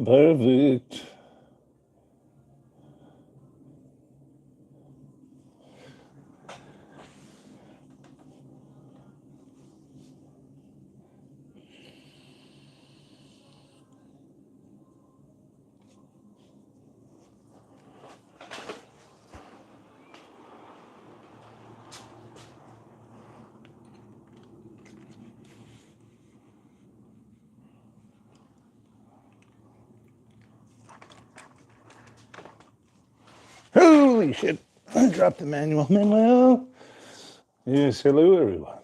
Perfect. Holy shit. I dropped the manual. Manuel. Yes, hello everyone.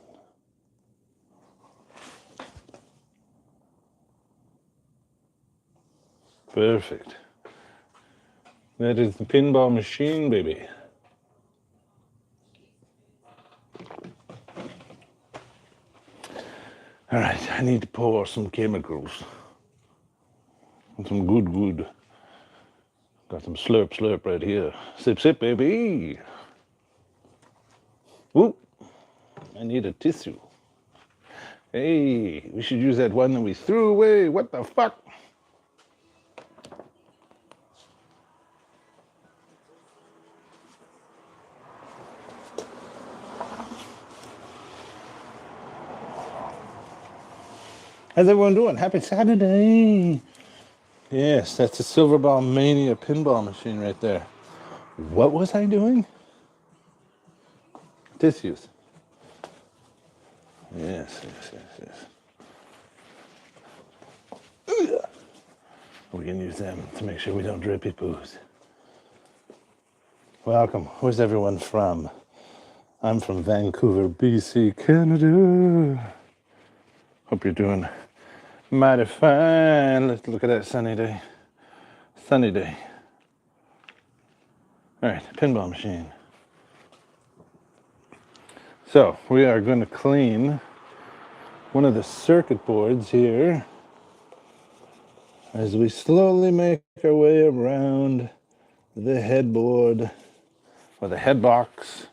Perfect. That is the pinball machine, baby. All right, I need to pour some chemicals. Some good. Got some slurp right here. Sip, baby. Whoop. I need a tissue. Hey, we should use that one that we threw away. What the fuck? How's everyone doing? Happy Saturday. Yes, that's a Silverball Mania pinball machine right there. What was I doing? Tissues. Yes. We can use them to make sure we don't drippy poos. Welcome. Where's everyone from? I'm from Vancouver, BC, Canada. Hope you're doing mighty fine. Let's look at that sunny day. Sunny day. All right, pinball machine. So we are going to clean one of the circuit boards here as we slowly make our way around the headboard or the head box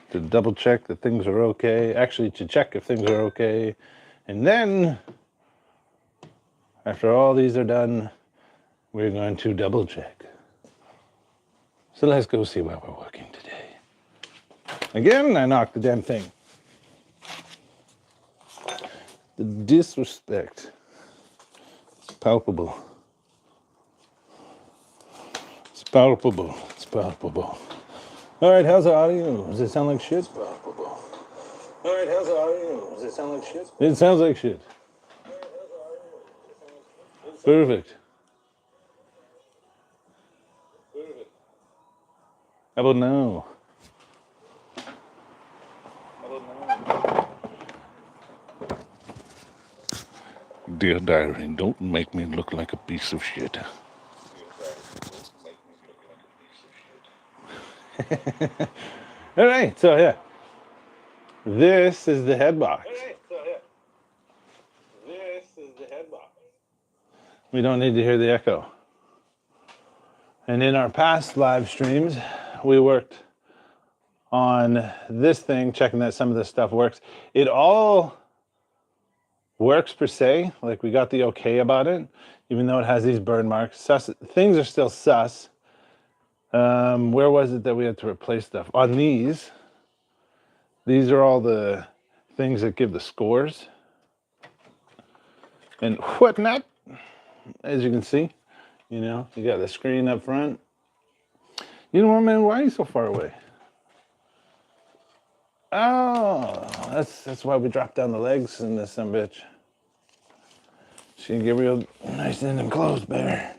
to double check that things are okay. Actually, to check if things are okay. And then, after all these are done, we're going to double check. So let's go see where we're working today. Again, I knocked the damn thing. The disrespect is palpable. It's palpable. It's palpable. All right, how's the audio? Does it sound like shit? It's palpable. All right, how's the audio? Does it sound like shit? It sounds like shit. Perfect. How about now? Dear diary, don't make me look like a piece of shit. All right, so yeah. This is the head box. We don't need to hear the echo. And in our past live streams, we worked on this thing, checking that some of this stuff works. It all works per se, like we got the okay about it, even though it has these burn marks. Things are still sus. Where was it that we had to replace stuff? On these are all the things that give the scores and whatnot. As you can see, you know, you got the screen up front. You know what, man? Why are you so far away? Oh, that's why we dropped down the legs in this some bitch. She can get real nice in and closed, better.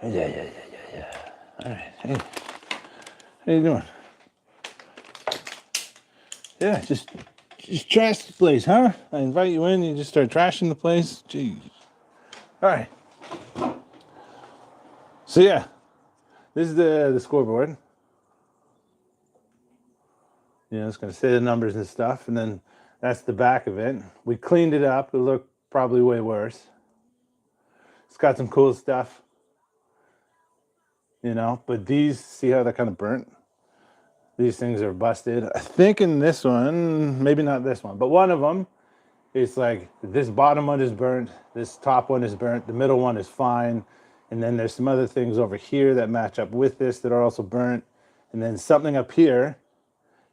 Yeah. All right, hey, how you doing? Yeah, just trash the place, huh? I invite you in, you just start trashing the place. Jeez. All right. So yeah, this is the scoreboard. You know, it's going to say the numbers and stuff, and then that's the back of it. We cleaned it up. It looked probably way worse. It's got some cool stuff, you know, but these, see how they're kind of burnt? These things are busted. I think in this one, maybe not this one, but one of them it's like this bottom one is burnt, this top one is burnt, the middle one is fine, and then there's some other things over here that match up with this that are also burnt, and then something up here.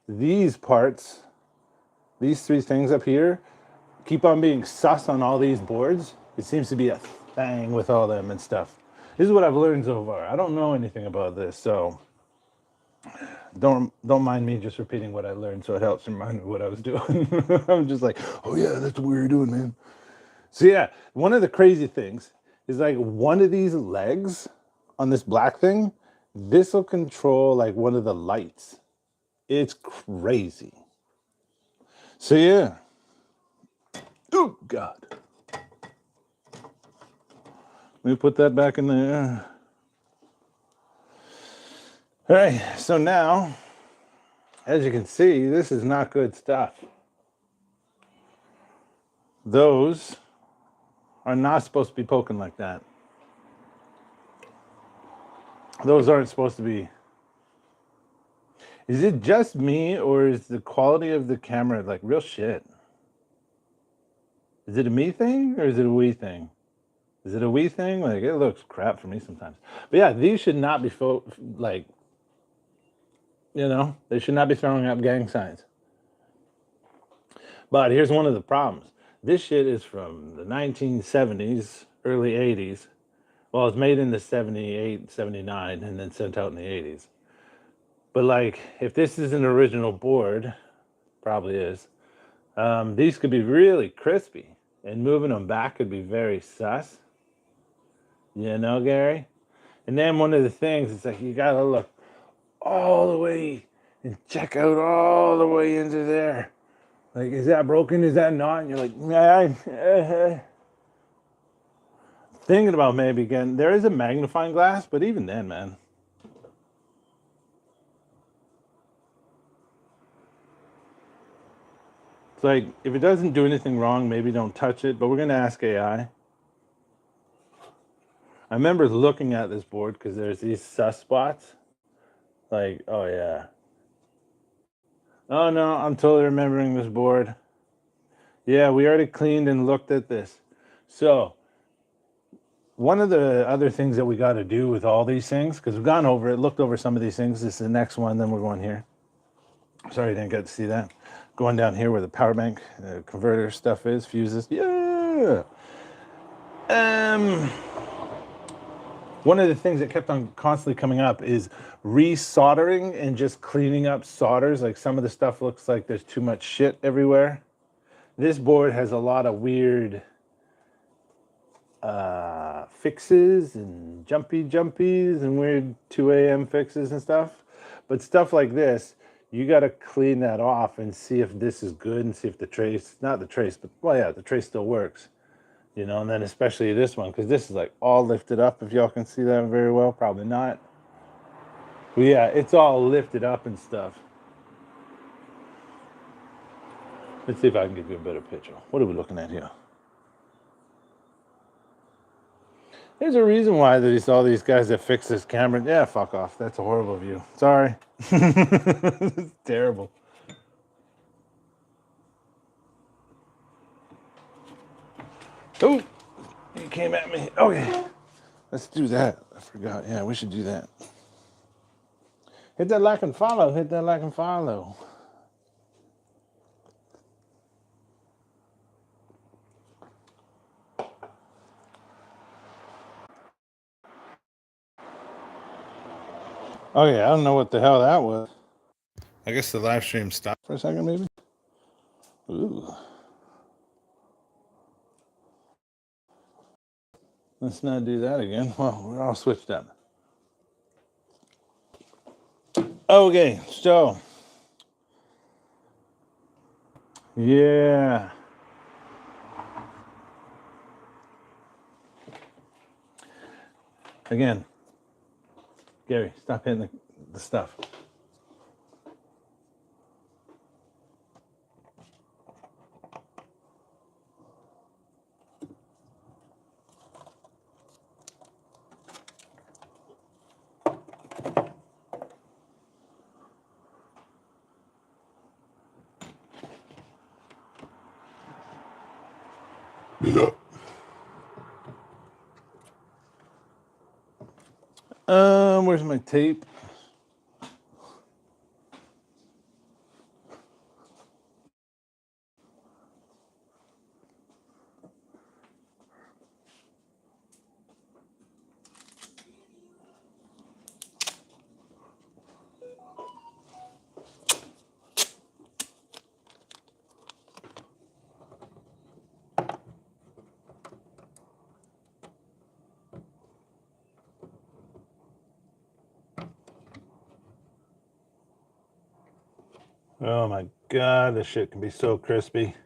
These parts, these three things up here, keep on being sus on all these boards. It seems to be a thing with all them and stuff. This is what I've learned so far. I don't know anything about this, so don't mind me just repeating what I learned, so it helps remind me what I was doing. I'm just like, oh yeah, that's what you're doing, man. So yeah, one of the crazy things is like one of these legs on this black thing, this will control like one of the lights. It's crazy. So yeah. Oh God. Let me put that back in there. All right, so now, as you can see, this is not good stuff. Those are not supposed to be poking like that. Those aren't supposed to be. Is it just me, or is the quality of the camera like real shit? Is it a me thing, or is it a we thing? Is it a we thing? Like, it looks crap for me sometimes. But yeah, these should not be like, you know, they should not be throwing up gang signs. But here's one of the problems. This shit is from the 1970s, early 80s. Well, it's made in the 78, 79, and then sent out in the 80s. But like, if this is an original board, probably is, these could be really crispy. And moving them back could be very sus. You know, Gary? And then one of the things, it's like, you gotta look all the way and check out all the way into there. Like, is that broken? Is that not? And you're like, thinking about maybe again. There is a magnifying glass, but even then, man. It's like, if it doesn't do anything wrong, maybe don't touch it. But we're going to ask AI. I remember looking at this board because there's these sus spots. Like, oh, yeah. Oh, no, I'm totally remembering this board. Yeah, we already cleaned and looked at this. So, one of the other things that we got to do with all these things, because we've gone over it, looked over some of these things. This is the next one, then we're going here. Sorry you didn't get to see that. Going down here where the power bank converter stuff is, fuses. Yeah. One of the things that kept on constantly coming up is resoldering and just cleaning up solders. Like, some of the stuff looks like there's too much shit everywhere. This board has a lot of weird fixes and jumpies and weird 2 a.m. fixes and stuff. But stuff like this, you got to clean that off and see if this is good and see if the trace, not the trace, but, well, yeah, the trace still works. You know, and then especially this one, because this is like all lifted up, if y'all can see that very well. Probably not. But yeah, it's all lifted up and stuff. Let's see if I can give you a better picture. What are we looking at here? There's a reason why there's all these guys that fix this camera. Yeah, fuck off. That's a horrible view. Sorry. It's terrible. Oh, you came at me. Okay. Let's do that. I forgot. Yeah, we should do that. Hit that like and follow. Hit that like and follow. Okay, I don't know what the hell that was. I guess the live stream stopped for a second, maybe. Ooh. Let's not do that again. Well, we're all switched up. Okay, so. Yeah. Again. Gary, stop hitting the stuff. Where's my tape? Oh my God, this shit can be so crispy.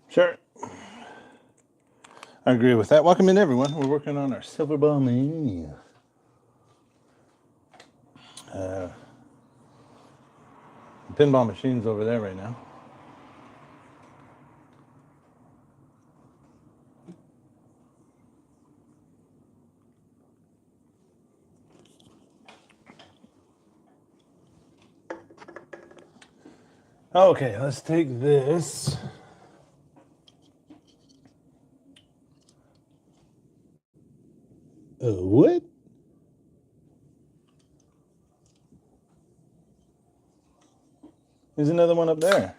Sure. I agree with that. Welcome in, everyone. We're working on our Silverball Mania. Pinball machine's over there right now. Okay, let's take this. What? There's another one up there.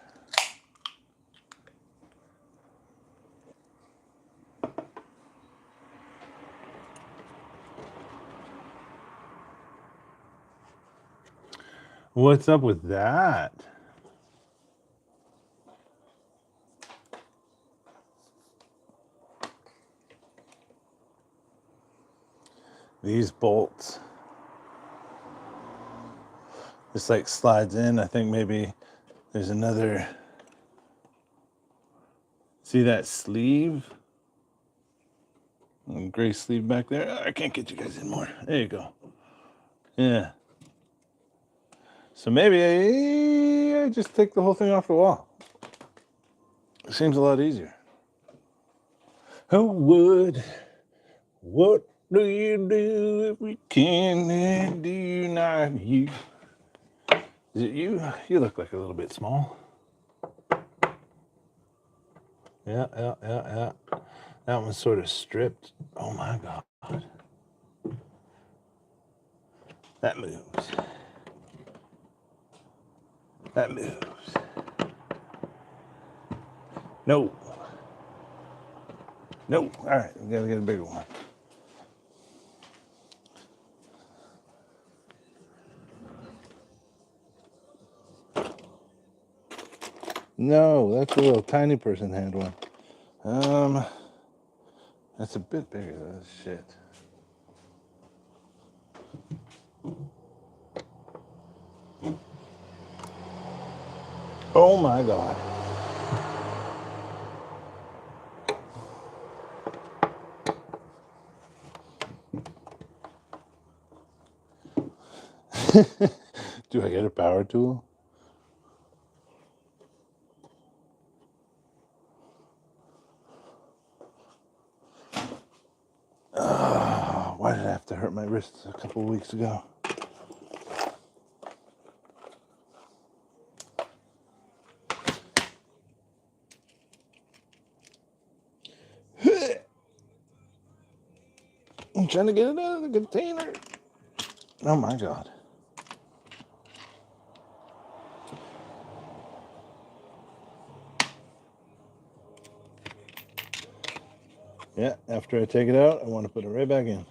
What's up with that? These bolts. This like slides in. I think maybe there's another. See that sleeve? Gray sleeve back there. I can't get you guys in more. There you go. Yeah. So maybe I just take the whole thing off the wall. It seems a lot easier. Who would? What do you do if we can and do not you? Is it you? You look like a little bit small. Yeah. That one's sort of stripped. Oh my God. That moves. That moves. No. No. All right, we gotta get a bigger one. No, that's a little tiny person hand one. That's a bit bigger though. Shit. Oh my God. Do I get a power tool? Why did I have to hurt my wrists a couple of weeks ago? I'm trying to get it out of the container. Oh my God. Yeah, after I take it out, I want to put it right back in.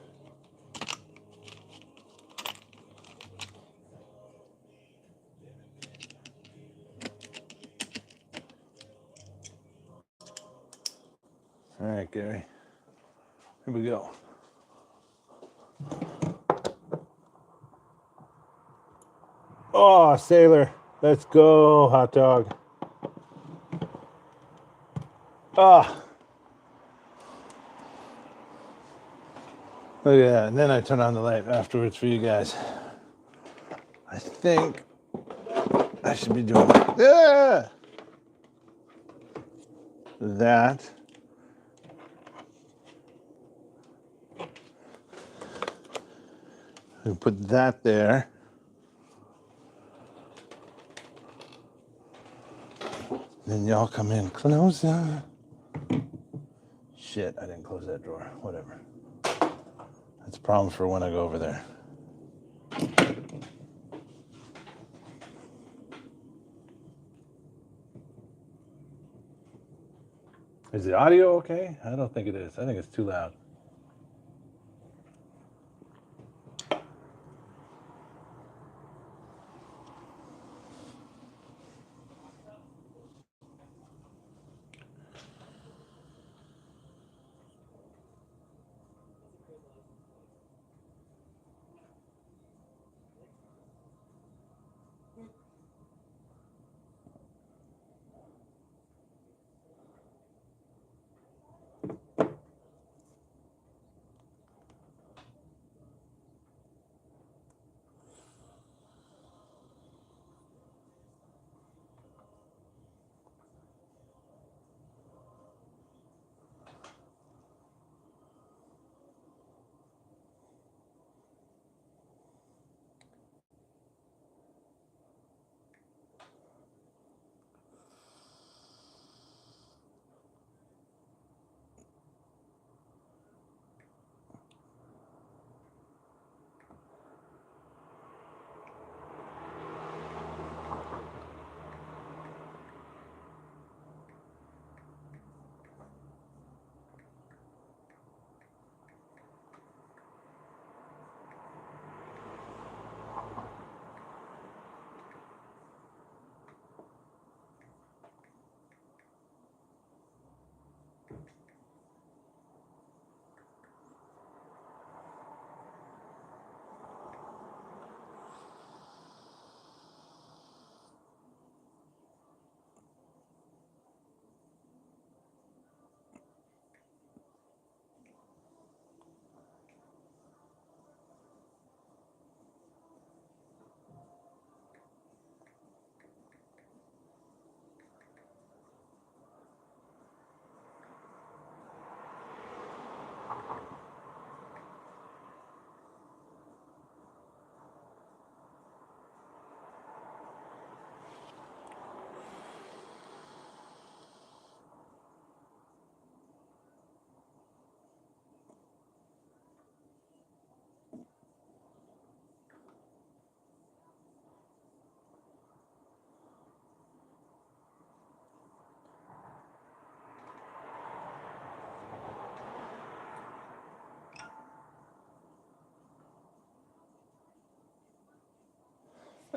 All right, Gary. Here we go. Oh, Sailor. Let's go, hot dog. Ah. Look at that. And then I turn on the light afterwards for you guys. I think I should be doing that. We put that there. Then y'all come in closer. Shit, I didn't close that drawer. Whatever. That's a problem for when I go over there. Is the audio okay? I don't think it is. I think it's too loud.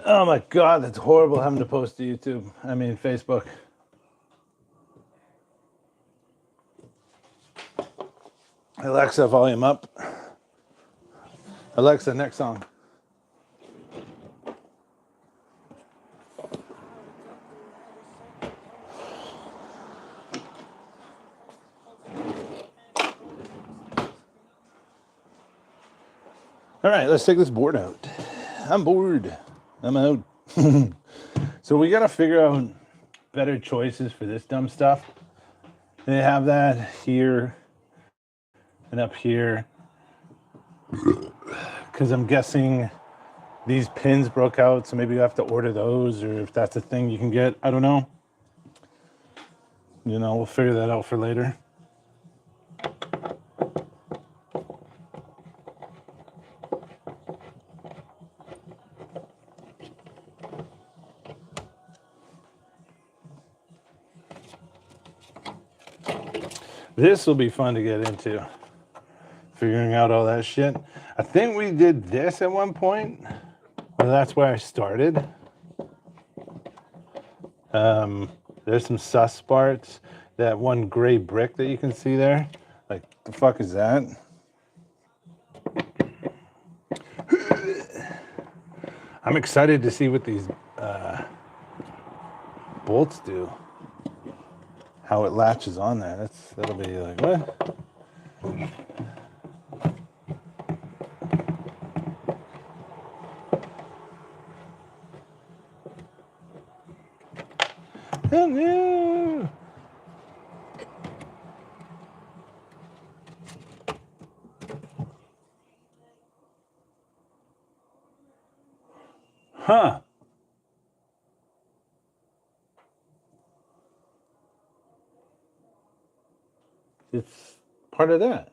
Oh my God, that's horrible having to post to YouTube. I mean, Facebook. Alexa, volume up. Alexa, next song. All right, let's take this board out. I'm bored. I'm out. So we got to figure out better choices for this dumb stuff. They have that here and up here. Because I'm guessing these pins broke out, so maybe you have to order those, or if that's a thing you can get. I don't know. You know, we'll figure that out for later. This will be fun to get into. Figuring out all that shit. I think we did this at one point. Well, that's where I started. There's some sus parts. That one gray brick that you can see there. Like, the fuck is that? I'm excited to see what these bolts do. How it latches on there. That'll be like, what? Oh, no. Huh. It's part of that.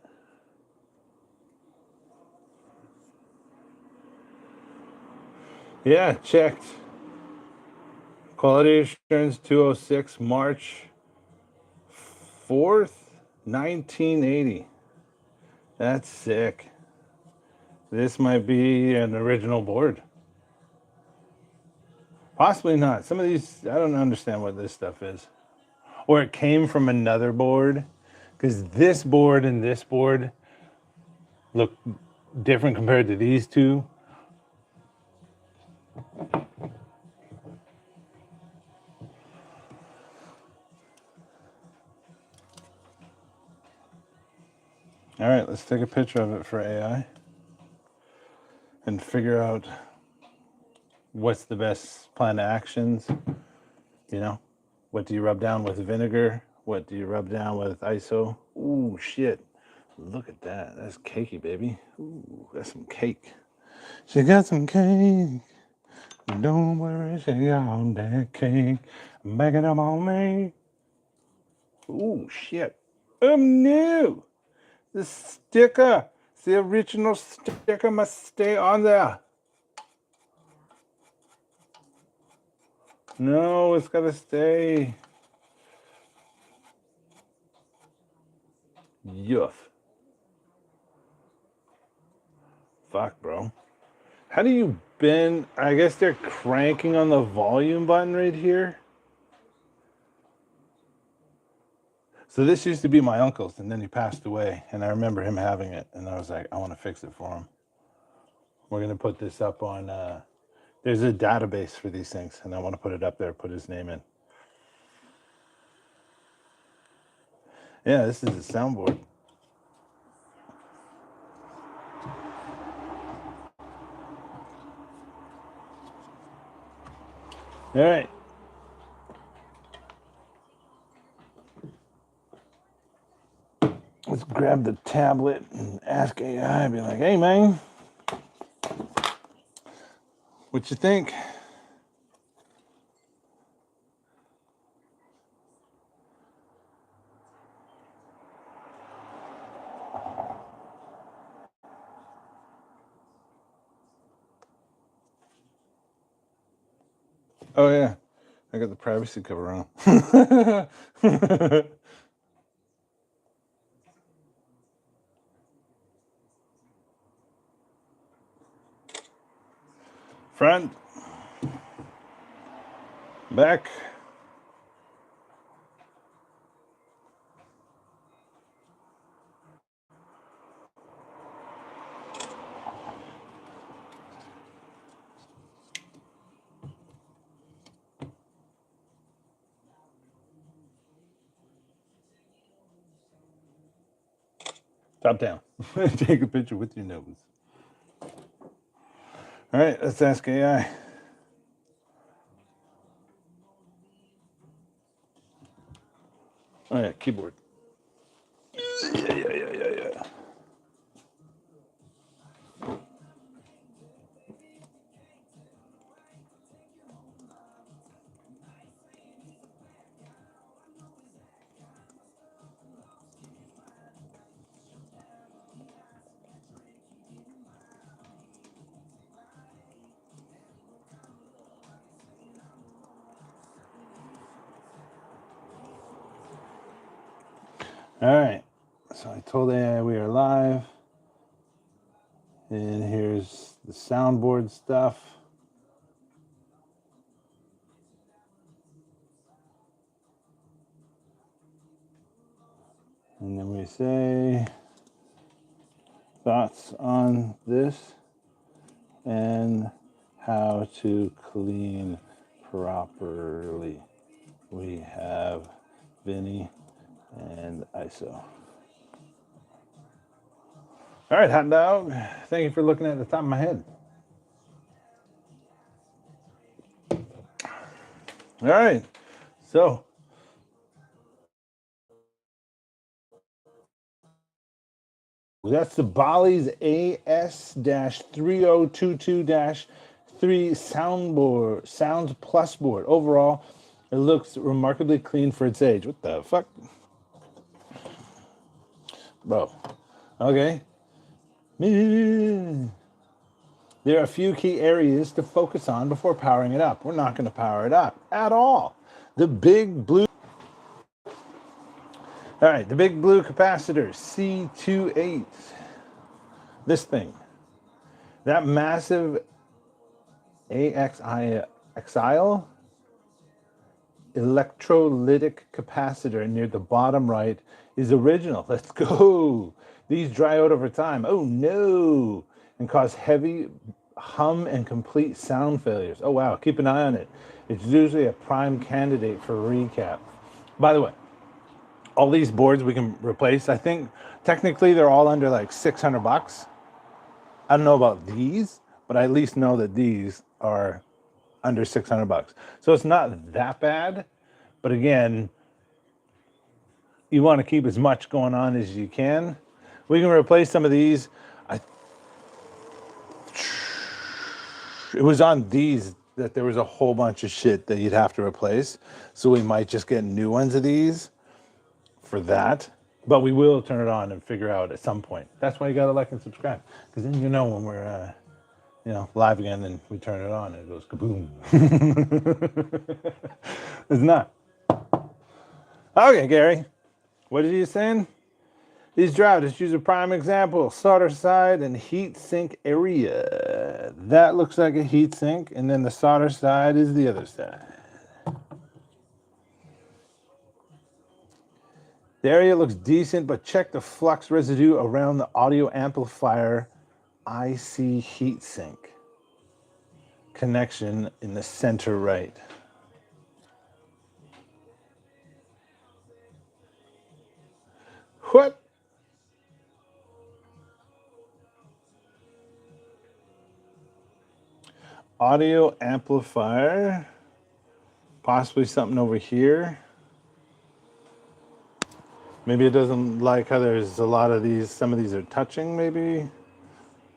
Yeah, checked. Quality assurance 206, March 4th, 1980. That's sick. This might be an original board. Possibly not. Some of these, I don't understand what this stuff is. Or it came from another board. Because this board and this board look different compared to these two. All right, let's take a picture of it for AI and figure out what's the best plan of actions. You know, what do you rub down with vinegar? What do you rub down with ISO? Ooh, shit. Look at that. That's cakey, baby. Ooh, that's some cake. She got some cake. Don't worry, she got that cake. Back it up on me. Ooh, shit. No. The sticker. The original sticker must stay on there. No, it's gotta stay. Yuff. Fuck, bro. How do you bend? I guess they're cranking on the volume button right here. So this used to be my uncle's, and then he passed away, and I remember him having it, and I was like, I want to fix it for him. We're gonna put this up on. There's a database for these things, and I want to put it up there. Put his name in. Yeah, this is a soundboard. All right. Let's grab the tablet and ask AI. Be like, hey, man, what you think? Oh, yeah. I got the privacy cover on. Front. Back. Top down. Take a picture with your nose. All right, let's ask AI. Oh, yeah, keyboard. Yeah. All right, so I told AI we are live, and here's the soundboard stuff. And then we say thoughts on this and how to clean properly. We have Vinny and ISO. All right, hot dog. Thank you for looking at the top of my head. All right, so that's the Bolly's AS-3022-3 soundboard, Sounds Plus board. Overall, it looks remarkably clean for its age. What the fuck? Bro. Okay. There are a few key areas to focus on before powering it up. We're not going to power it up at all. The big blue. All right, the big blue capacitor, C28. This thing. That massive AXIL electrolytic capacitor near the bottom right is original. Let's go. These dry out over time. Oh no. And cause heavy hum and complete sound failures. Oh wow, keep an eye on it. It's usually a prime candidate for recap. By the way, all these boards we can replace. I think technically they're all under like 600 bucks. I don't know about these, but I at least know that these are under 600 bucks. So it's not that bad. But again, you want to keep as much going on as you can. We can replace some of these. It was on these that there was a whole bunch of shit that you'd have to replace. So we might just get new ones of these for that. But we will turn it on and figure out at some point. That's why you gotta like and subscribe, because then you know when we're live again and we turn it on and it goes kaboom. It's not. Okay, Gary. What are you saying? These drives, let's use a prime example. Solder side and heat sink area. That looks like a heat sink, and then the solder side is the other side. The area looks decent, but check the flux residue around the audio amplifier IC heat sink connection in the center right. What? Audio amplifier. Possibly something over here. Maybe it doesn't like how there's a lot of these, some of these are touching maybe.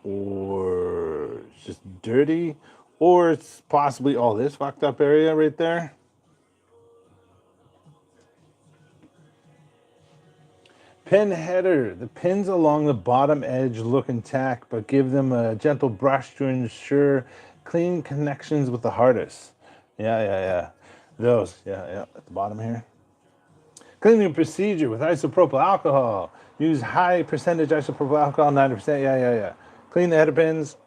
Or it's just dirty. Or it's possibly all this fucked up area right there. Pin header. The pins along the bottom edge look intact, but give them a gentle brush to ensure clean connections with the hardest. Yeah. Those, yeah, at the bottom here. Cleaning procedure with isopropyl alcohol. Use high percentage isopropyl alcohol, 90%. Yeah. Clean the header pins.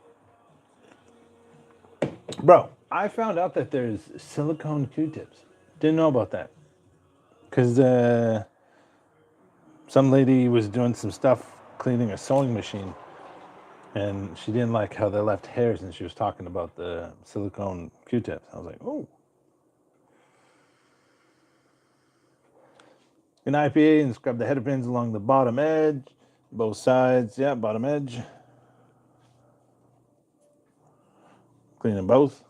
Bro, I found out that there's silicone Q-tips. Didn't know about that. Because some lady was doing some stuff cleaning a sewing machine, and she didn't like how they left hairs, and she was talking about the silicone Q-tips. I was like, oh. An IPA and scrub the header pins along the bottom edge, both sides. Yeah, bottom edge. Clean them both.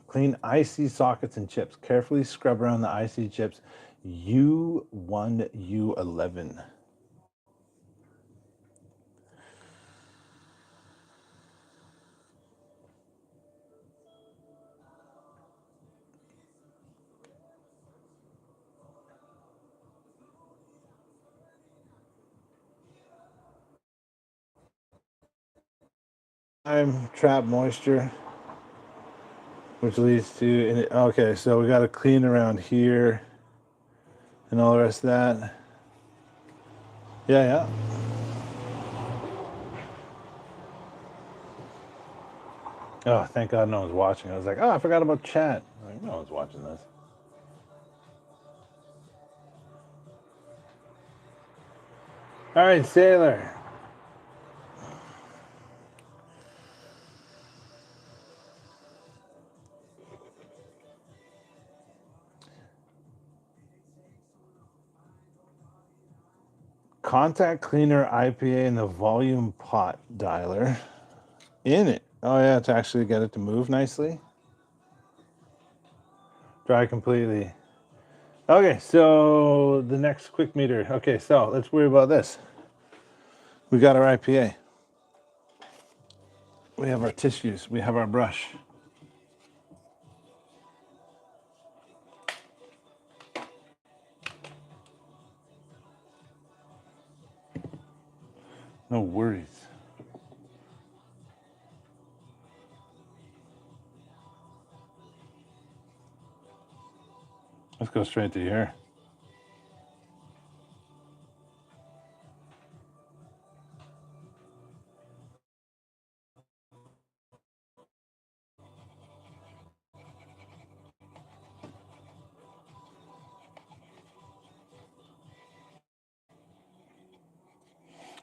Clean IC sockets and chips. Carefully scrub around the IC chips. U1, U11. Trap moisture, which leads to, okay, so we got to clean around here and all the rest of that. Yeah, yeah. Oh, thank God no one's watching. I was like, oh, I forgot about chat. Like, no one's watching this. All right, Sailor. Contact cleaner IPA in the volume pot dialer. In it. Oh, yeah, to actually get it to move nicely. Dry completely. Okay, so the next quick meter. Okay, so let's worry about this. We got our IPA. We have our tissues. We have our brush. No worries. Let's go straight to here.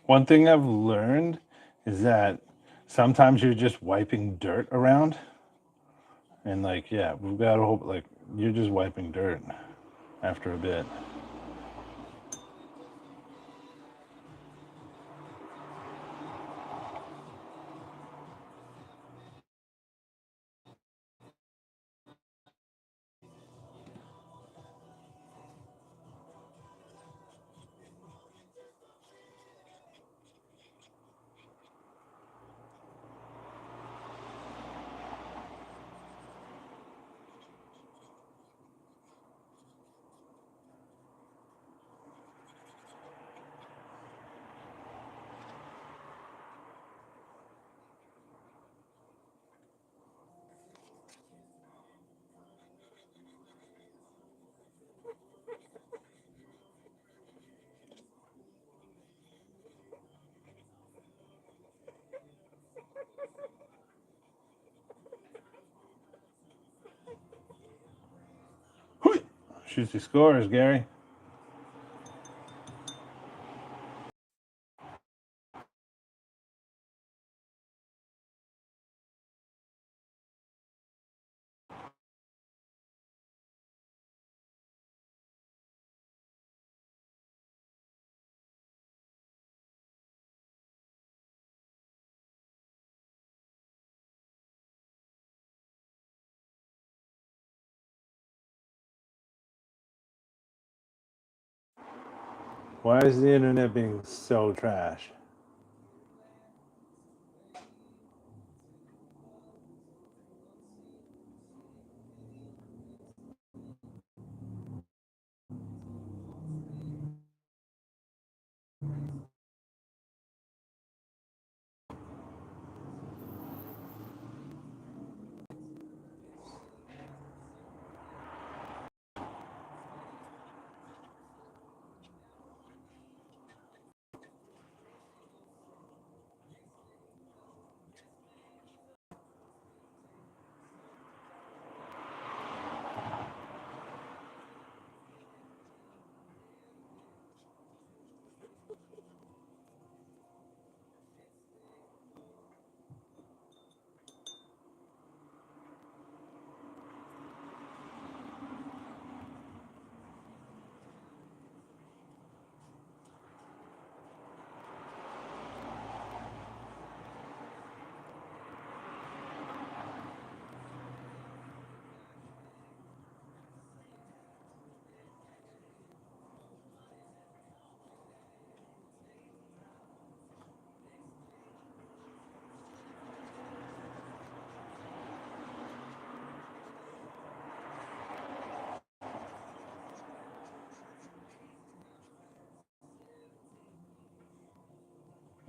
One thing I've learned is that sometimes you're just wiping dirt around. And like, yeah, we've got to hope, like, you're just wiping dirt after a bit. Shoots the scores, Gary. Why is the internet being so trash?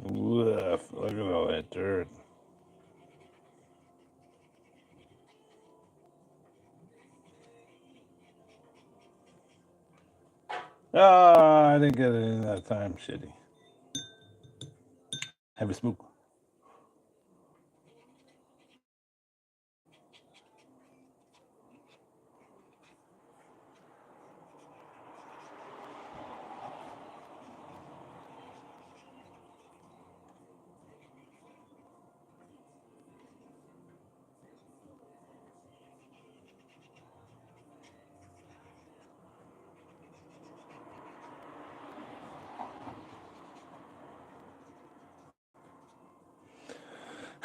Woof, look at all that dirt. Oh, I didn't get it in that time. Shitty. Have a smoke.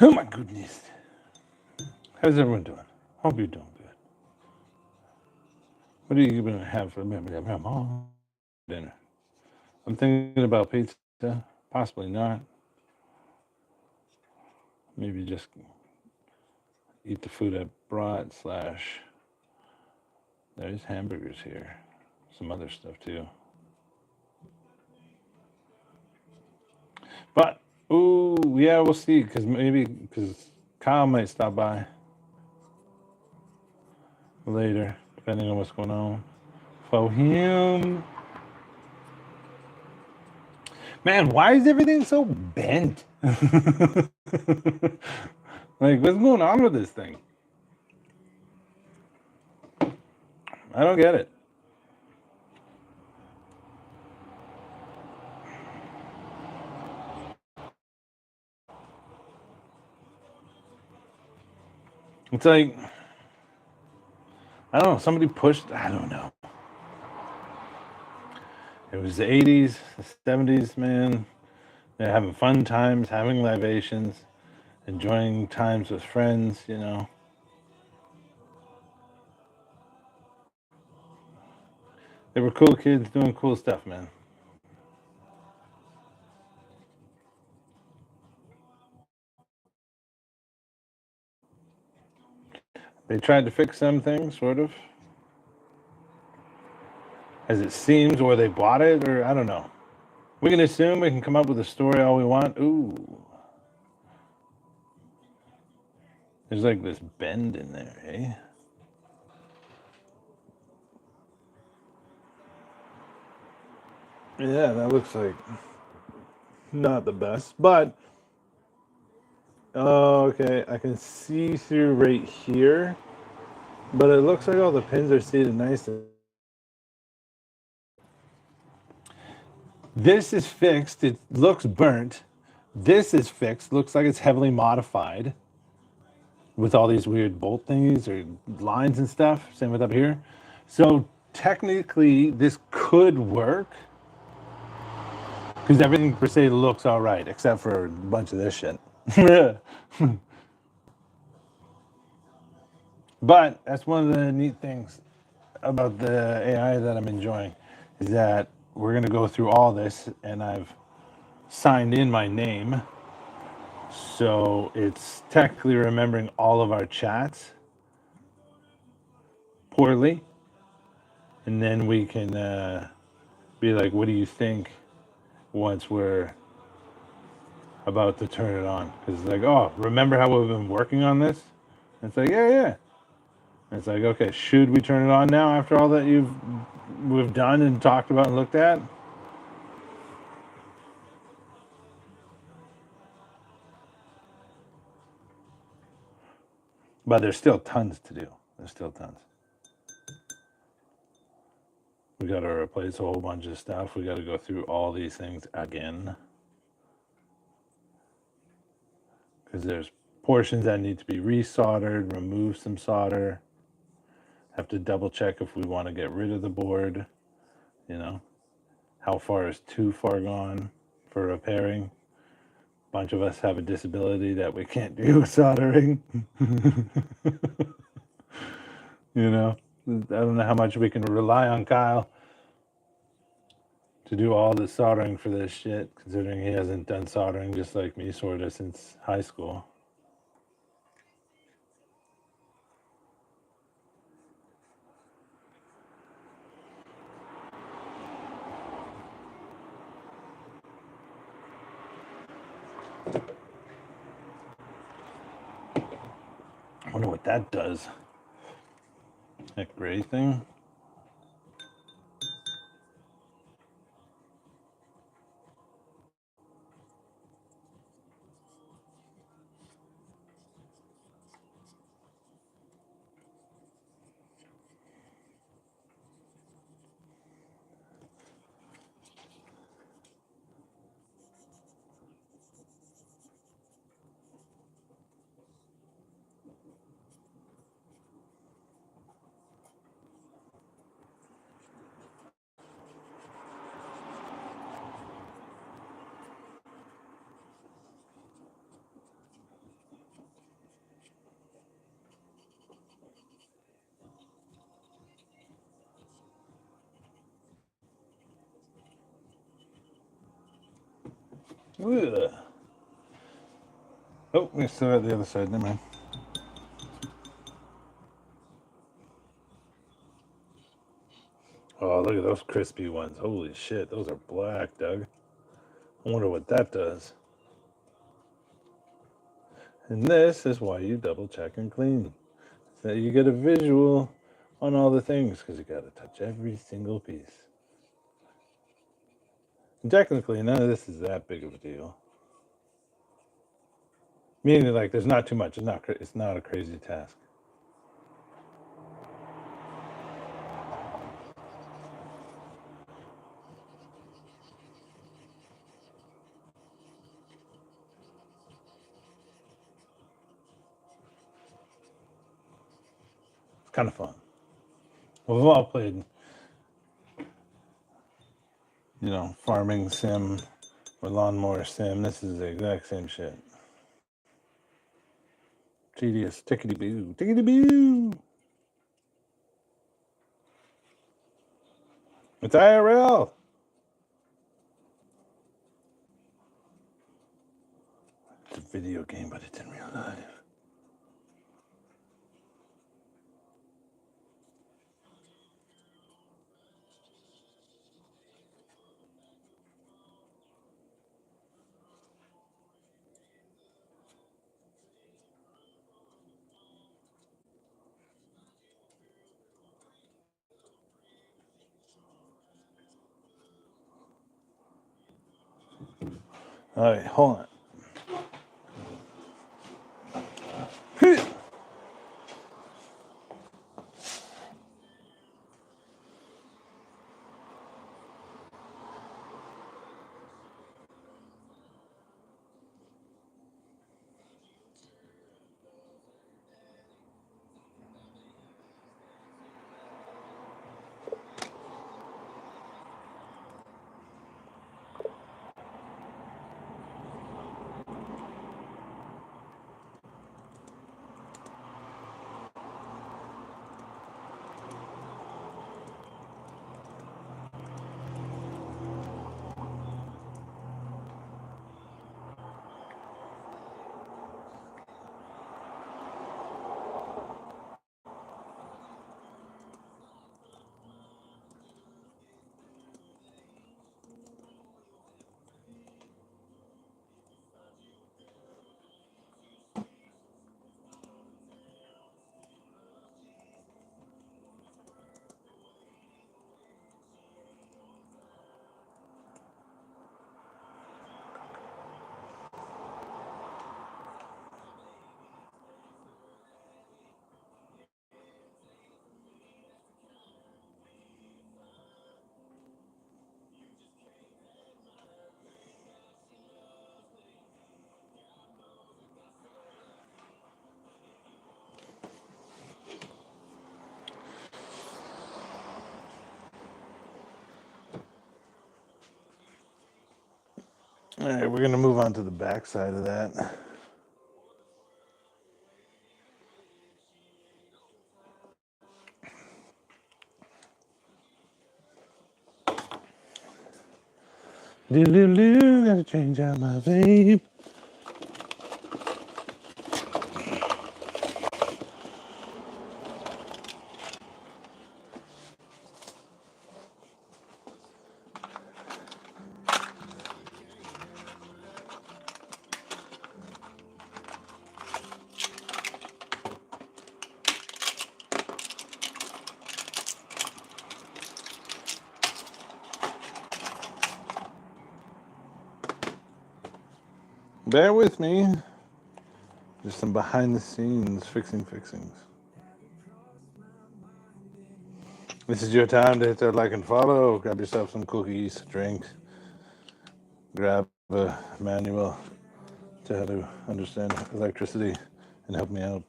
Oh my goodness. How's everyone doing? Hope you're doing good. What are you going to have for dinner? I'm thinking about pizza. Possibly not. Maybe just eat the food I brought / there's hamburgers here. Some other stuff too. But, ooh, yeah, we'll see. Because Kyle might stop by later, depending on what's going on. For him. Man, why is everything so bent? Like, what's going on with this thing? I don't get it. It's like, I don't know, somebody pushed, I don't know. It was the 80s, the 70s, man. They're having fun times, having libations, enjoying times with friends, you know. They were cool kids doing cool stuff, man. They tried to fix some things, sort of, as it seems, or they bought it, or I don't know. We can assume we can come up with a story all we want. Ooh. There's like this bend in there, eh? Yeah, that looks like not the best, but oh, okay, I can see through right here, but it looks like all the pins are seated nicely. This is fixed. It looks burnt. This is fixed. Looks like it's heavily modified with all these weird bolt thingies or lines and stuff. Same with up here. So technically, this could work because everything per se looks all right, except for a bunch of this shit. But that's one of the neat things about the AI that I'm enjoying is that we're going to go through all this, and I've signed in my name. So it's technically remembering all of our chats poorly. And then we can be like, what do you think once we're about to turn it on? Because it's like, oh, remember how we've been working on this? And it's like, yeah, yeah. And it's like, okay, should we turn it on now after all that we've done and talked about and looked at? But there's still tons to do. There's still tons. We got to replace a whole bunch of stuff. We got to go through all these things again. Because there's portions that need to be resoldered, remove some solder. Have to double check if we want to get rid of the board. You know, how far is too far gone for repairing? A bunch of us have a disability that we can't do soldering. You know, I don't know how much we can rely on Kyle to do all the soldering for this shit, considering he hasn't done soldering just like me, sort of, since high school. I wonder what that does. That gray thing. Ugh. Oh, we still at the other side. Never mind. Oh, look at those crispy ones. Holy shit, those are black, Doug. I wonder what that does. And this is why you double check and clean. So you get a visual on all the things, because you got to touch every single piece. And technically, none of this is that big of a deal. Meaning, like, there's not too much. It's not a crazy task. It's kind of fun. We've all played, farming sim or lawnmower sim. This is the exact same shit. Tedious. Tickety boo. Tickety boo. It's IRL. It's a video game, but it's in real life. All right, hold on. All right, we're going to move on to the back side of that. Do-do-do, gotta change out my vape. Bear with me. Just some behind the scenes fixings. This is your time to hit that like and follow. Grab yourself some cookies, drink. Grab a manual to how to understand electricity and help me out.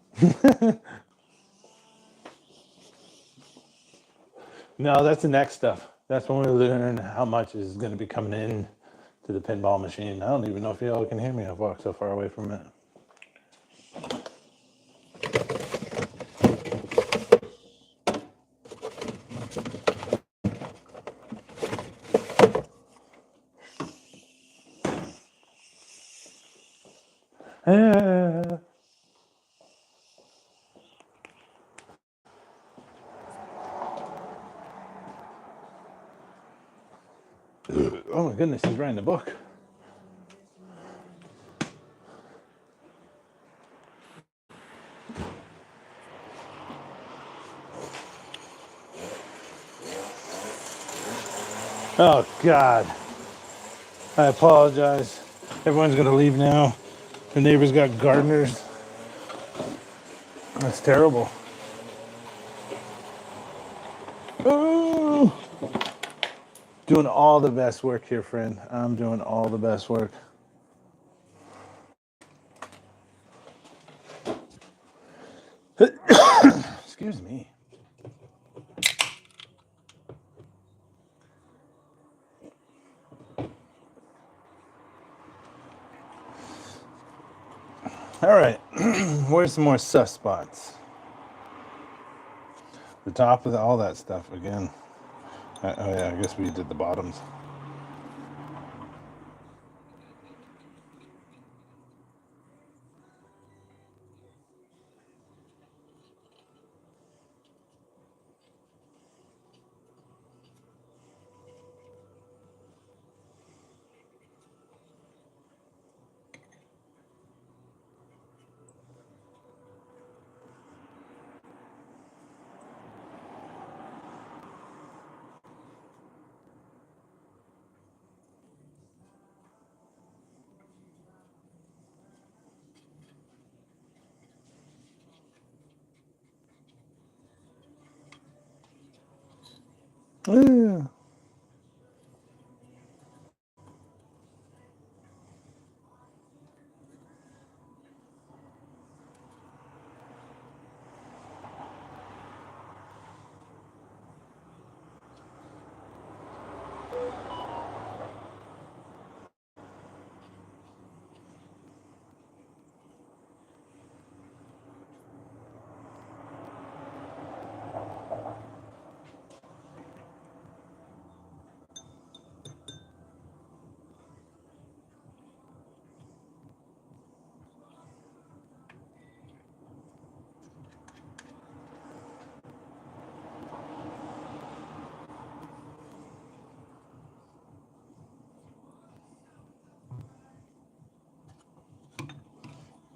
No, that's the next stuff. That's when we learn how much is going to be coming in to the pinball machine. I don't even know if y'all can hear me. I've walked so far away from it. Ah. Oh my goodness, he's writing a book. Oh God. I apologize. Everyone's gonna leave now. The neighbor's got gardeners. That's terrible. Ooh. Doing all the best work here, friend. I'm doing all the best work. Excuse me. All right. Where's some more sus spots? The top of all that stuff again. Oh yeah, I guess we did the bottoms. Yeah.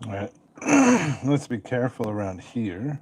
All right. Let's be careful around here.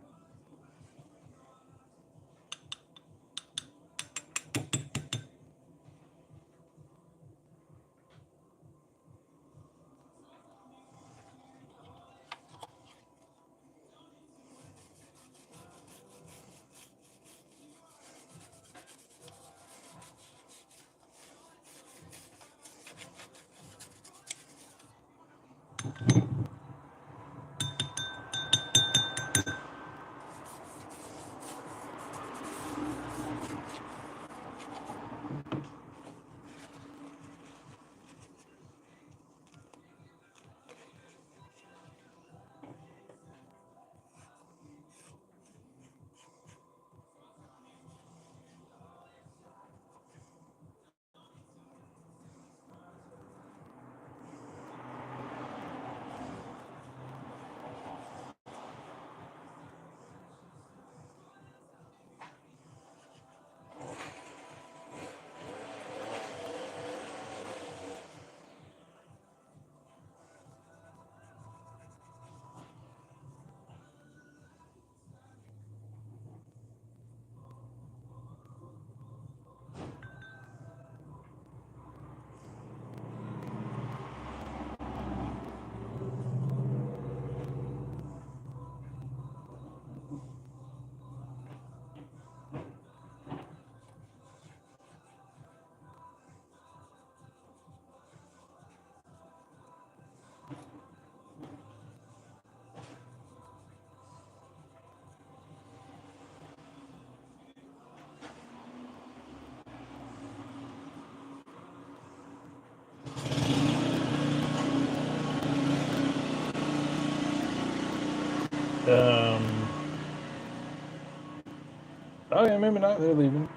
Oh yeah, maybe not. They're leaving.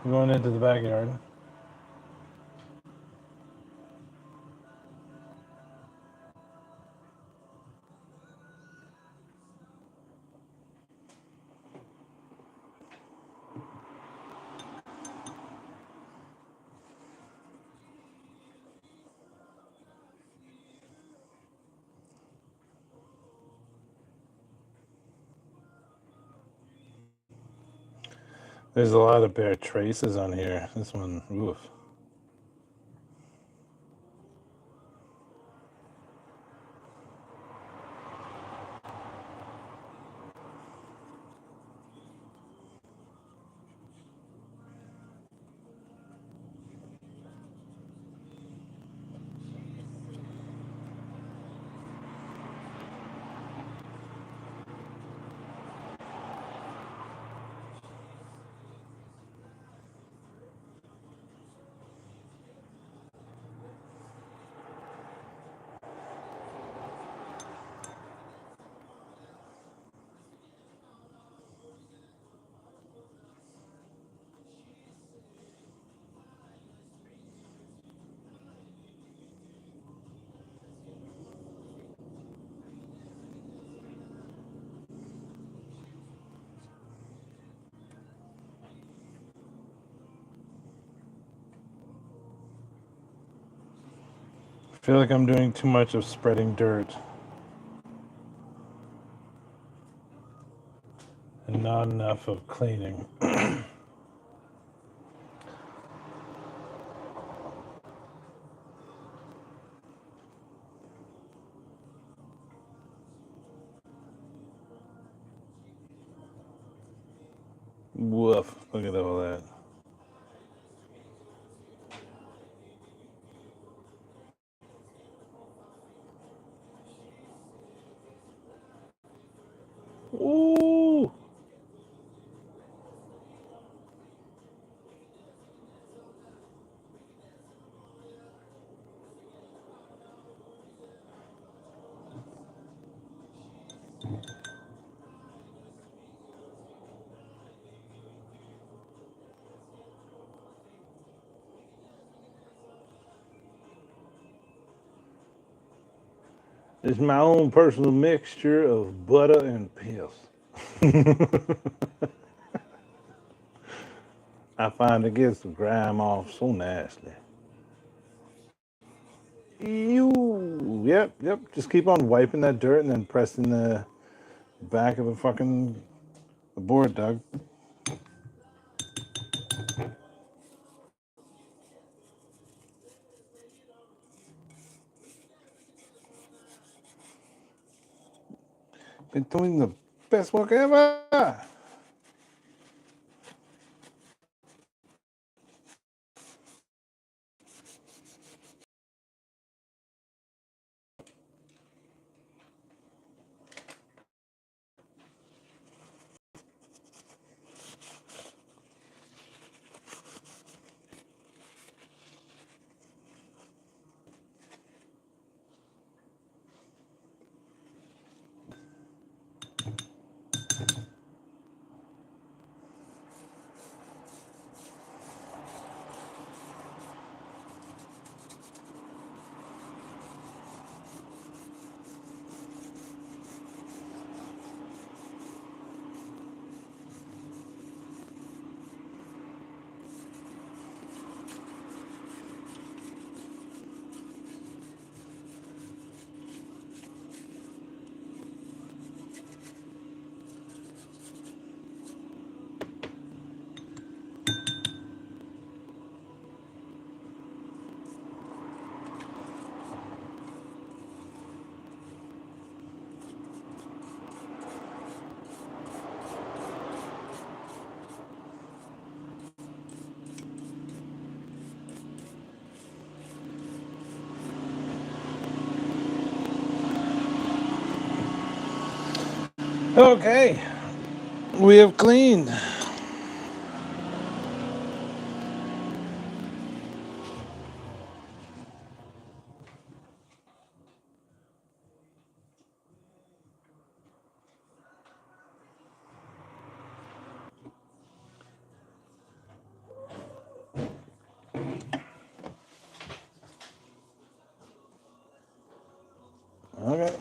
We're going into the backyard. There's a lot of bare traces on here. This one, oof. I feel like I'm doing too much of spreading dirt and not enough of cleaning. Woof. Look at all that. Ooh. It's my own personal mixture of butter and piss. I find it gets the grime off so nasty. Yep. Just keep on wiping that dirt and then pressing the back of the board, Doug. Been doing the best work ever. Okay, we have cleaned. Okay.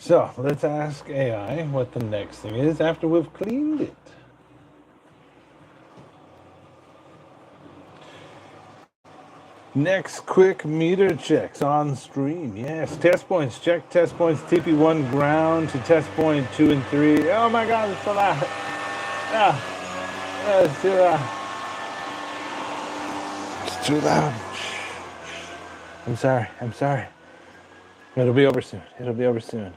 So let's ask AI what the next thing is after we've cleaned it. Next quick meter checks on stream. Yes, test points. Check test points TP1 ground to test point 2 and 3. Oh my god, it's so loud. It's too loud. It's too loud. I'm sorry. I'm sorry. It'll be over soon. It'll be over soon.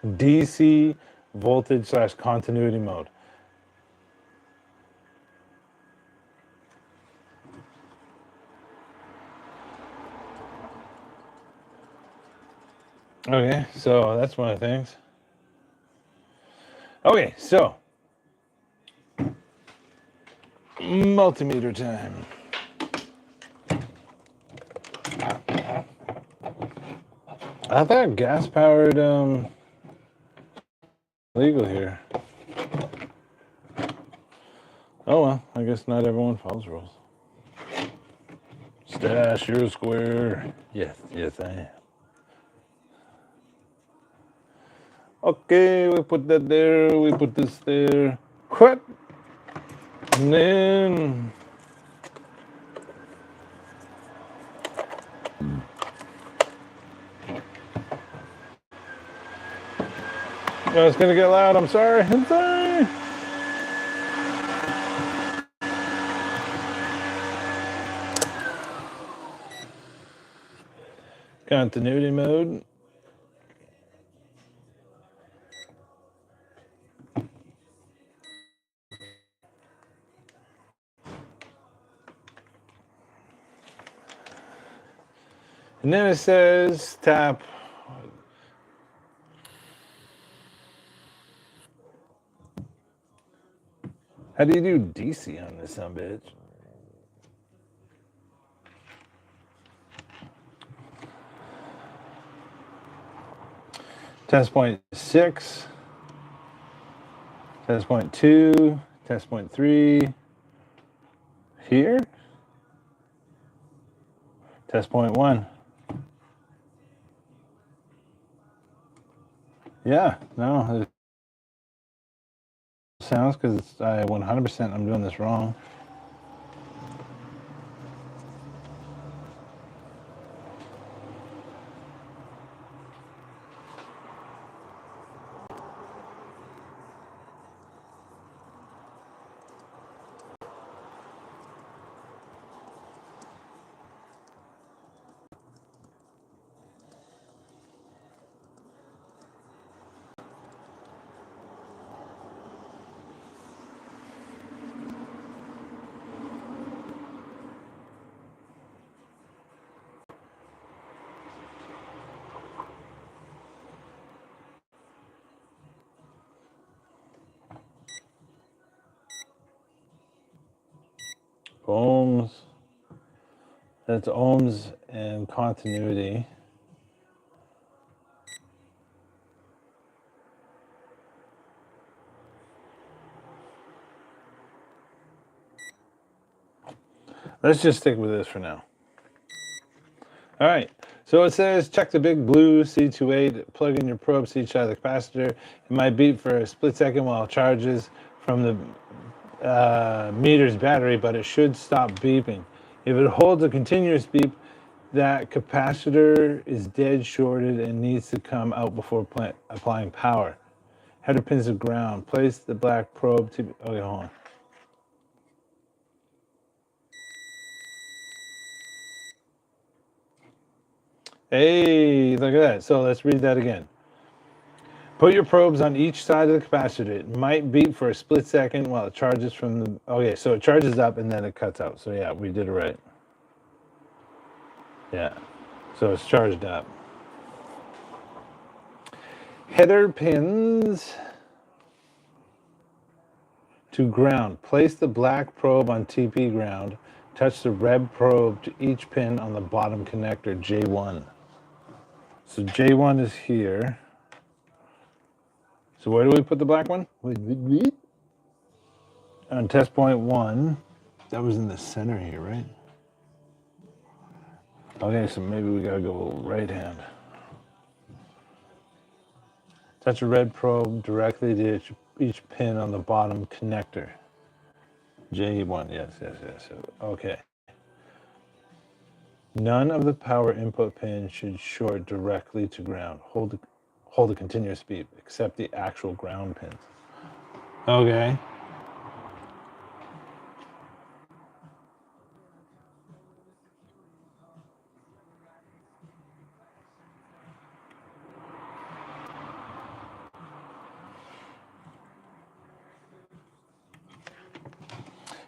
DC voltage / continuity mode. Okay, so that's one of the things. Okay, so multimeter time. I thought gas powered legal here. Oh well, I guess not everyone follows rules. Stash, you're a square. Yes, yes I am. Okay, we put that there, we put this there. What? And then oh, it's gonna get loud, I'm sorry. I'm sorry. Continuity mode. And then it says tap. How do you do DC on this son bitch? Test point 6, test point 2, test point 3. Here? Test point 1. Yeah, no, it sounds because I 100% I'm doing this wrong. Ohms. That's ohms and continuity. Let's just stick with this for now. All right. So it says check the big blue C28, plug in your probes to each side of the capacitor. It might beep for a split second while it charges from the meter's battery, but it should stop beeping. If it holds a continuous beep, that capacitor is dead shorted and needs to come out before applying power. Header pins to ground. Place the black probe to... Okay, hold on. Hey, look at that. So let's read that again. Put your probes on each side of the capacitor. It might beep for a split second while it charges from the... Okay, so it charges up and then it cuts out. So yeah, we did it right. Yeah, so it's charged up. Header pins to ground. Place the black probe on TP ground. Touch the red probe to each pin on the bottom connector, J1. So J1 is here. So where do we put the black one? On test point 1. That was in the center here, right? Okay, so maybe we gotta go right hand. Touch a red probe directly to each pin on the bottom connector. J1, yes. Okay. None of the power input pins should short directly to ground. Hold a continuous beep, except the actual ground pins. Okay.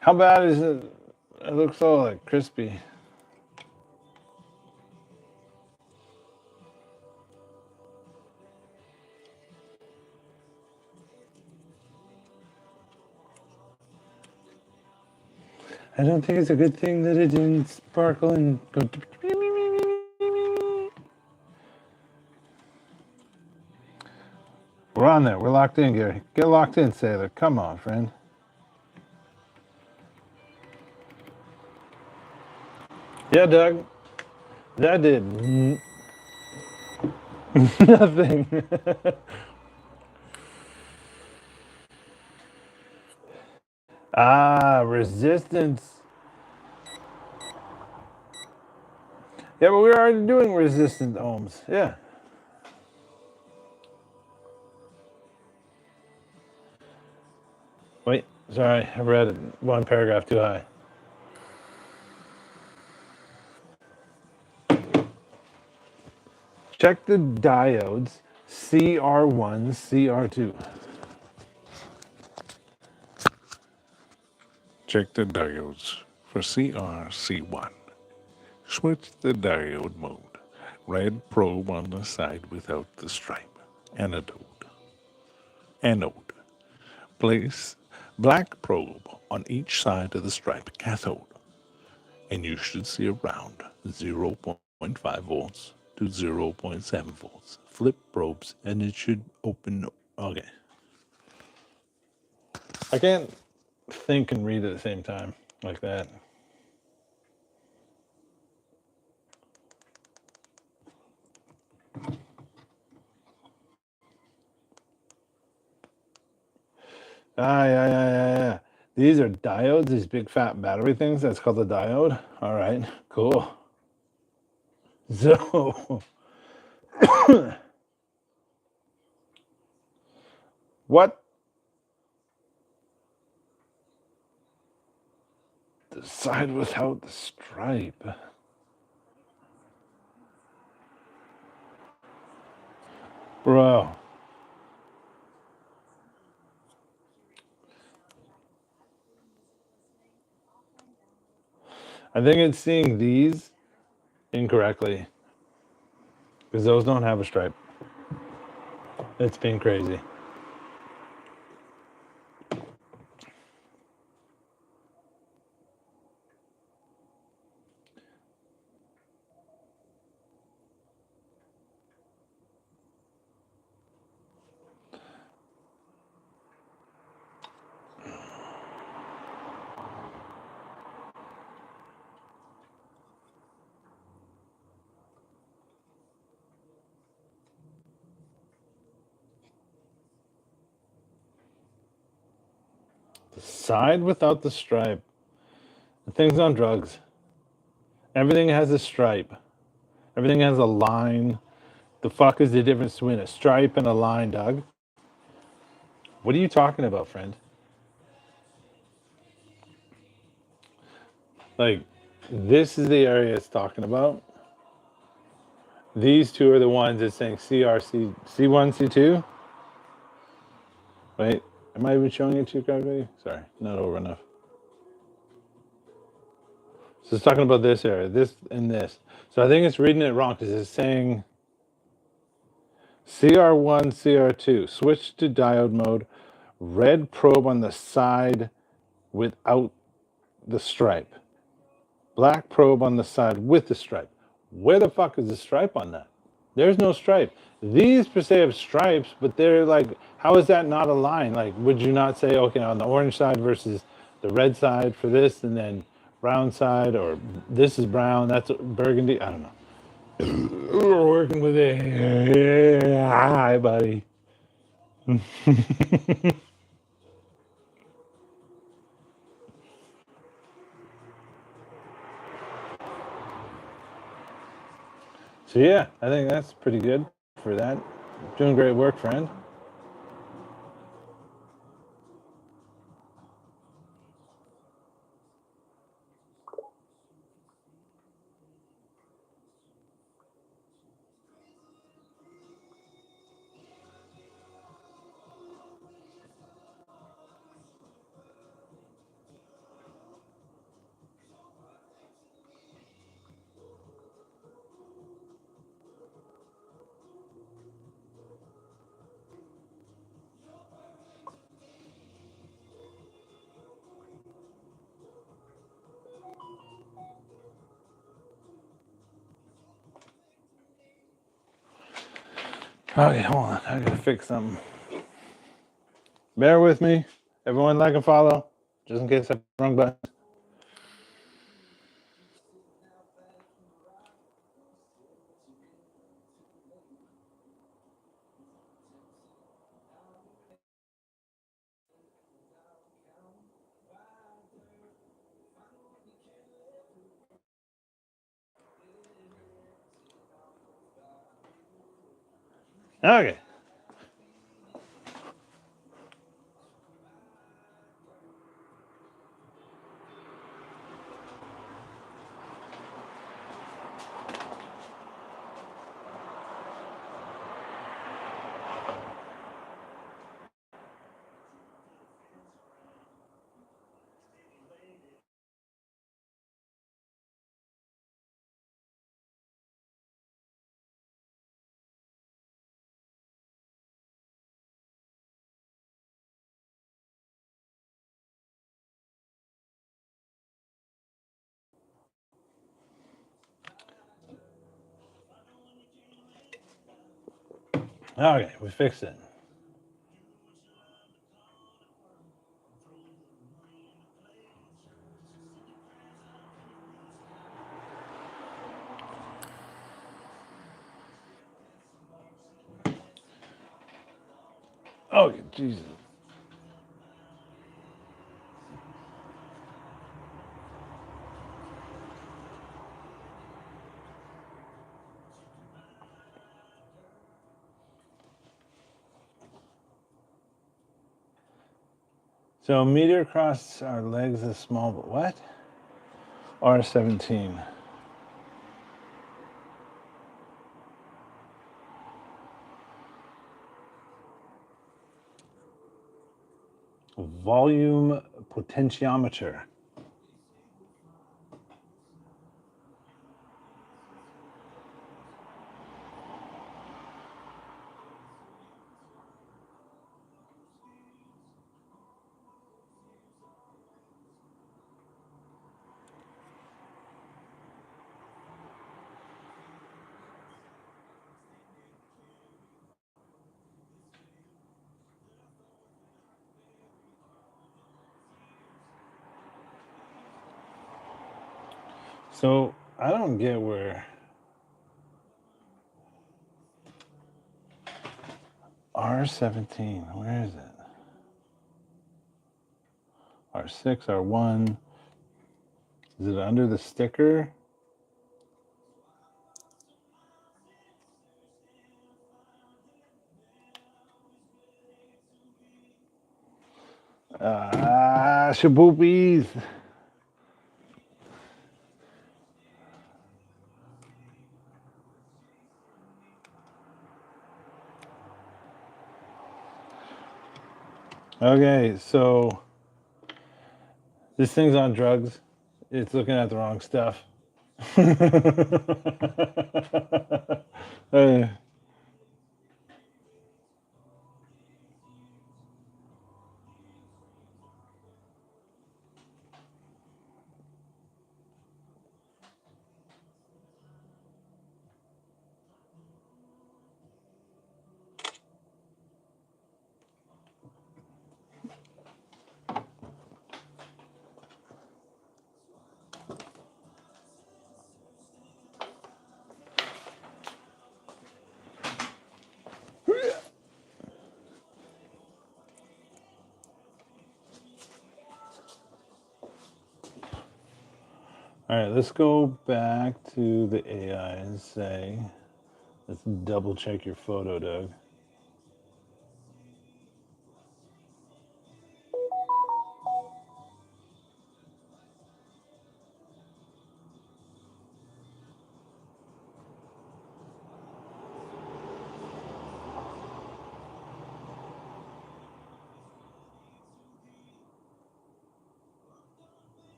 How bad is it? It looks all like crispy. I don't think it's a good thing that it didn't sparkle and go. We're on there. We're locked in, Gary. Get locked in, Sailor. Come on, friend. Yeah, Doug. That did nothing. Resistance. Yeah, but we were already doing resistant ohms. Yeah. Wait, sorry. I read one paragraph too high. Check the diodes CR1, CR2. Check the diodes for CRC1. Switch the diode mode. Red probe on the side without the stripe. Anode. Anode. Place black probe on each side of the stripe cathode. And you should see around 0.5 volts to 0.7 volts. Flip probes and it should open. Okay. I can't think and read at the same time like that. Yeah. These are diodes, these big fat battery things. That's called a diode. All right, cool. So, what? The side without the stripe. Bro. I think it's seeing these incorrectly because those don't have a stripe. It's being crazy. The side without the stripe. The thing's on drugs. Everything has a stripe. Everything has a line. The fuck is the difference between a stripe and a line, Doug? What are you talking about, friend? Like, this is the area it's talking about. These two are the ones that's saying CRC, C1, C2. Wait, am I even showing it to you correctly? Sorry, not over enough. So it's talking about this area, this and this. So I think it's reading it wrong because it's saying CR1, CR2. Switch to diode mode. Red probe on the side without the stripe. Black probe on the side with the stripe. Where the fuck is the stripe on that? There's no stripe. These per se have stripes, but they're like, how is that not a line? Like, would you not say, okay, on the orange side versus the red side for this, and then brown side, or this is brown, that's burgundy? I don't know. We're working with it. Hi, buddy. So yeah, I think that's pretty good for that. Doing great work, friend. Okay, hold on. I gotta fix something. Bear with me. Everyone like and follow, just in case I hit the wrong button. Okay. Okay, we fixed it. Oh, Jesus. So meteor across our legs is small, but what? R17. Volume potentiometer. So I don't get where R17, where is it? R6, R1. Is it under the sticker? Shaboopies. Okay, so this thing's on drugs. It's looking at the wrong stuff. Hey. right, let's go back to the AI and say, let's double check your photo, Doug.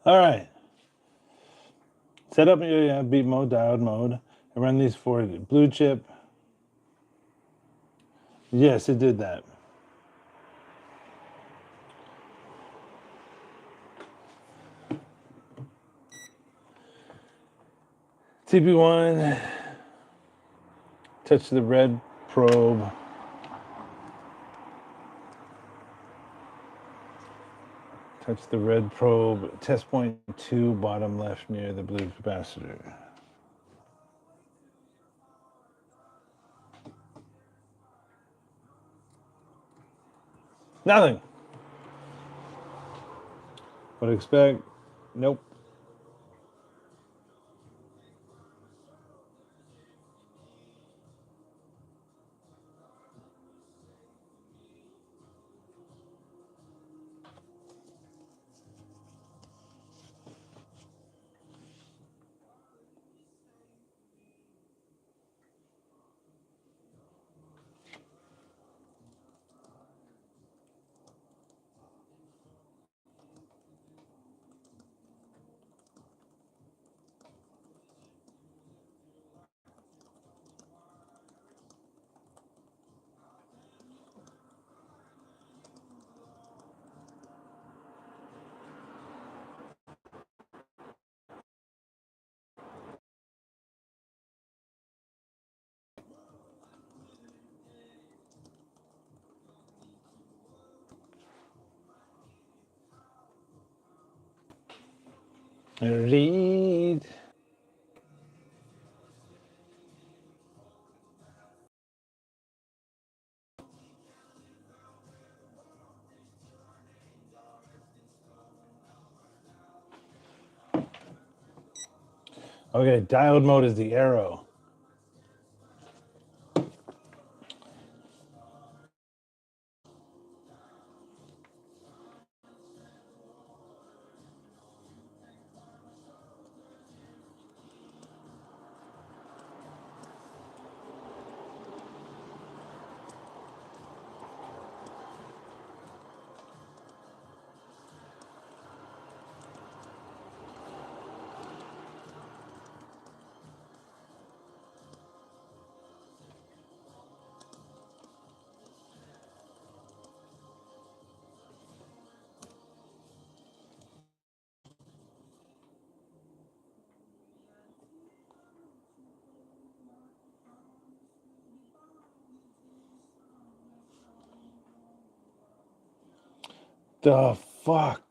All right. Set up your beat mode, diode mode, and run these for blue chip. Yes, it did that. TP1, touch the red probe. Touch the red probe, test point 2, bottom left near the blue capacitor. Nothing. What expect? Nope. Read. Okay, diode mode is the arrow. The fuck?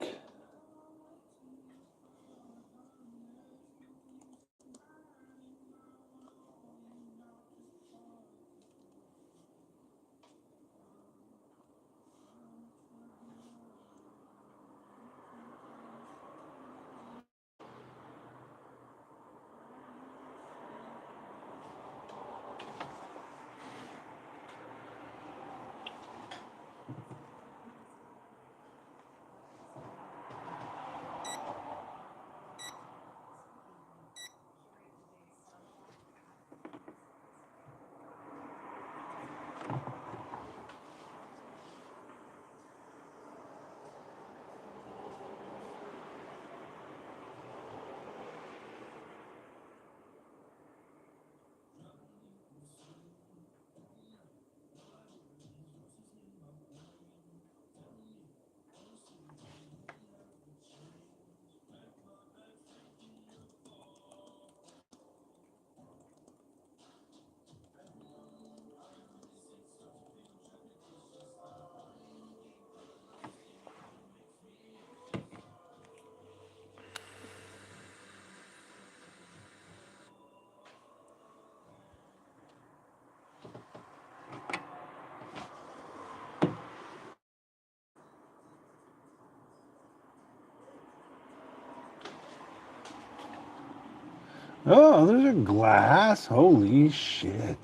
Oh, there's a glass. Holy shit.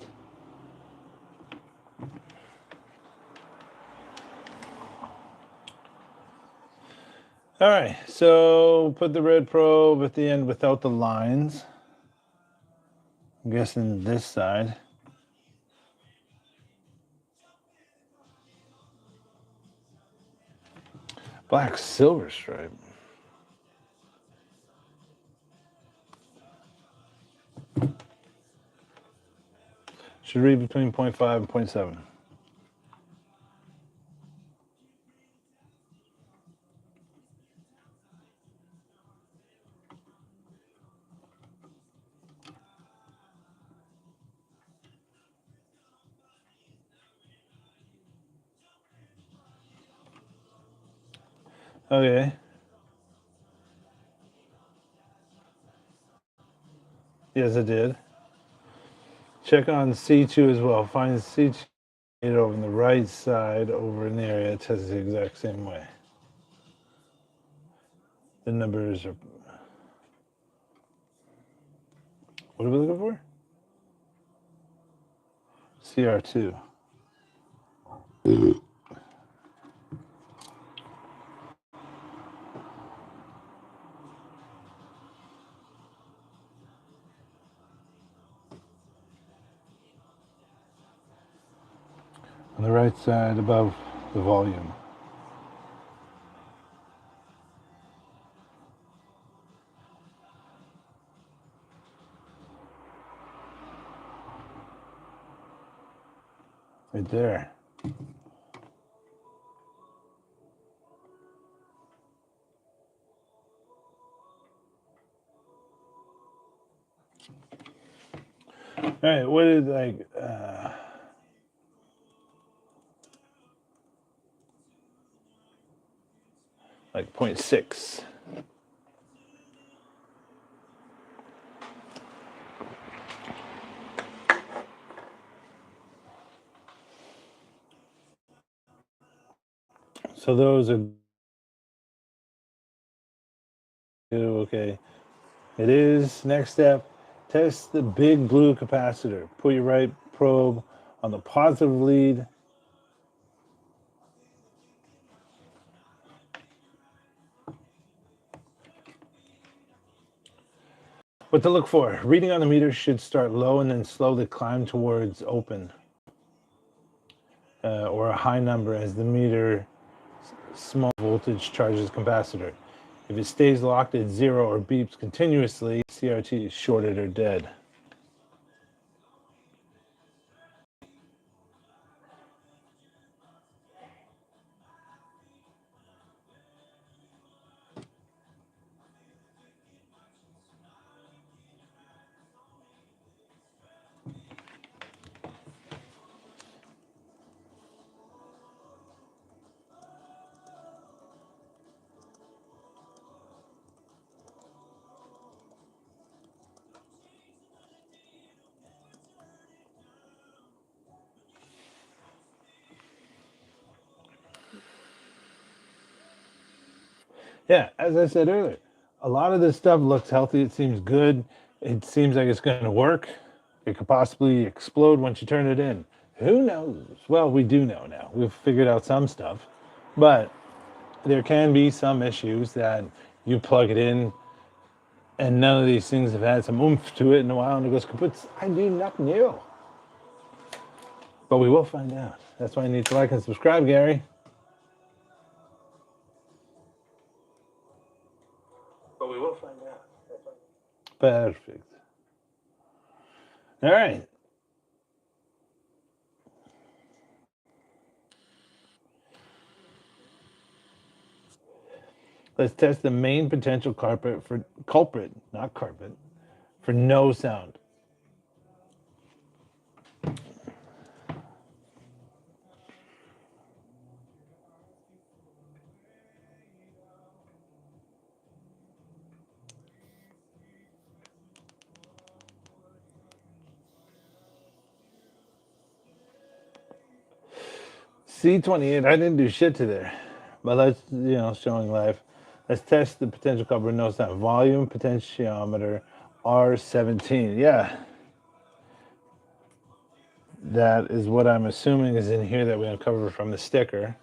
All right, so put the red probe at the end without the lines. I'm guessing this side. Black silver stripe. Should read between 0.5 and 0.7. Okay. Yes, it did. Check on C2 as well. Find C2 over on the right side over in the area. It tests the exact same way. The numbers are... What are we looking for? CR2. On the right side above the volume. Right there. All right, what is like 0.6. So those are okay. It is. Next step, test the big blue capacitor. Put your right probe on the positive lead. What to look for. Reading on the meter should start low and then slowly climb towards open or a high number as the meter small voltage charges capacitor. If it stays locked at 0 or beeps continuously, CRT is shorted or dead. Yeah, as I said earlier, a lot of this stuff looks healthy. It seems good. It seems like it's going to work. It could possibly explode once you turn it in. Who knows? Well, we do know now. We've figured out some stuff. But there can be some issues that you plug it in and none of these things have had some oomph to it in a while and it goes kaput. I do not know. But we will find out. That's why you need to like and subscribe, Gary. But we will find out. Perfect. All right. Let's test the main potential culprit, not carpet, for no sound. C28, I didn't do shit to there. But let's, showing live. Let's test the potential culprit no sound. Volume, potentiometer R17. Yeah. That is what I'm assuming is in here that we uncovered from the sticker.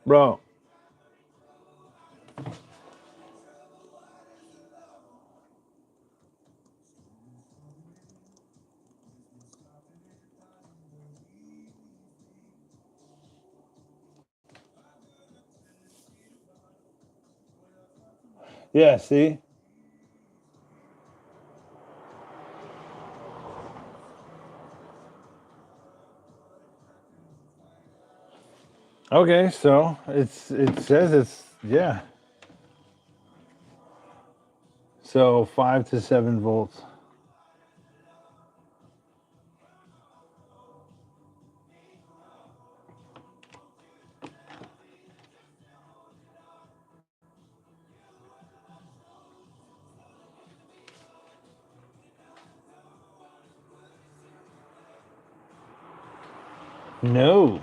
Bro. Yeah, see? Okay, so it says it's, yeah. So 5 to 7 volts. No.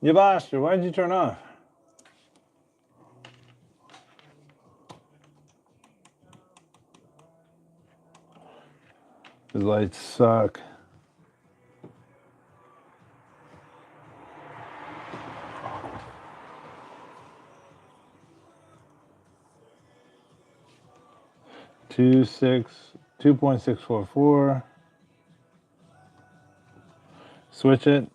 You bastard, why did you turn off? The lights suck. Two 2.644. Switch it.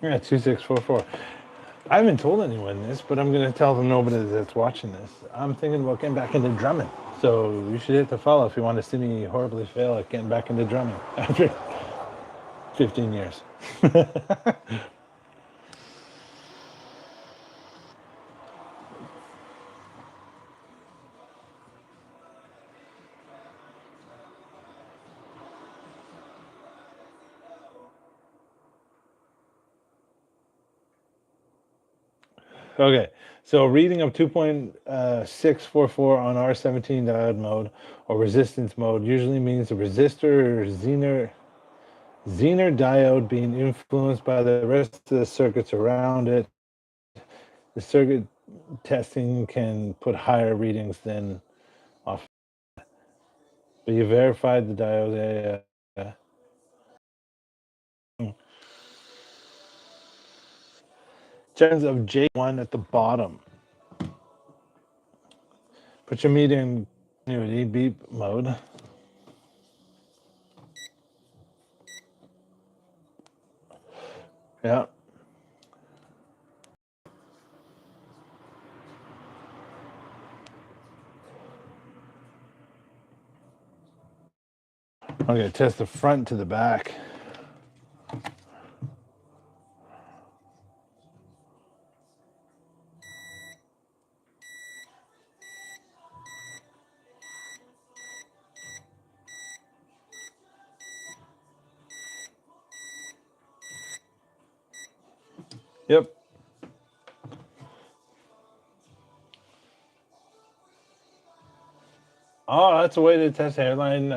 Yeah, 2644. I haven't told anyone this, but I'm gonna tell them nobody that's watching this. I'm thinking about getting back into drumming. So you should hit the follow if you want to see me horribly fail at getting back into drumming after 15 years. Okay, so reading of 2.644 on R17 diode mode or resistance mode usually means the resistor or Zener diode being influenced by the rest of the circuits around it. The circuit testing can put higher readings than off. But you verified the diode. Yeah. Chance of J1 at the bottom. Put your meter in continuity beep mode. Yeah. I'm going to test the front to the back. Yep. Oh, that's a way to test hairline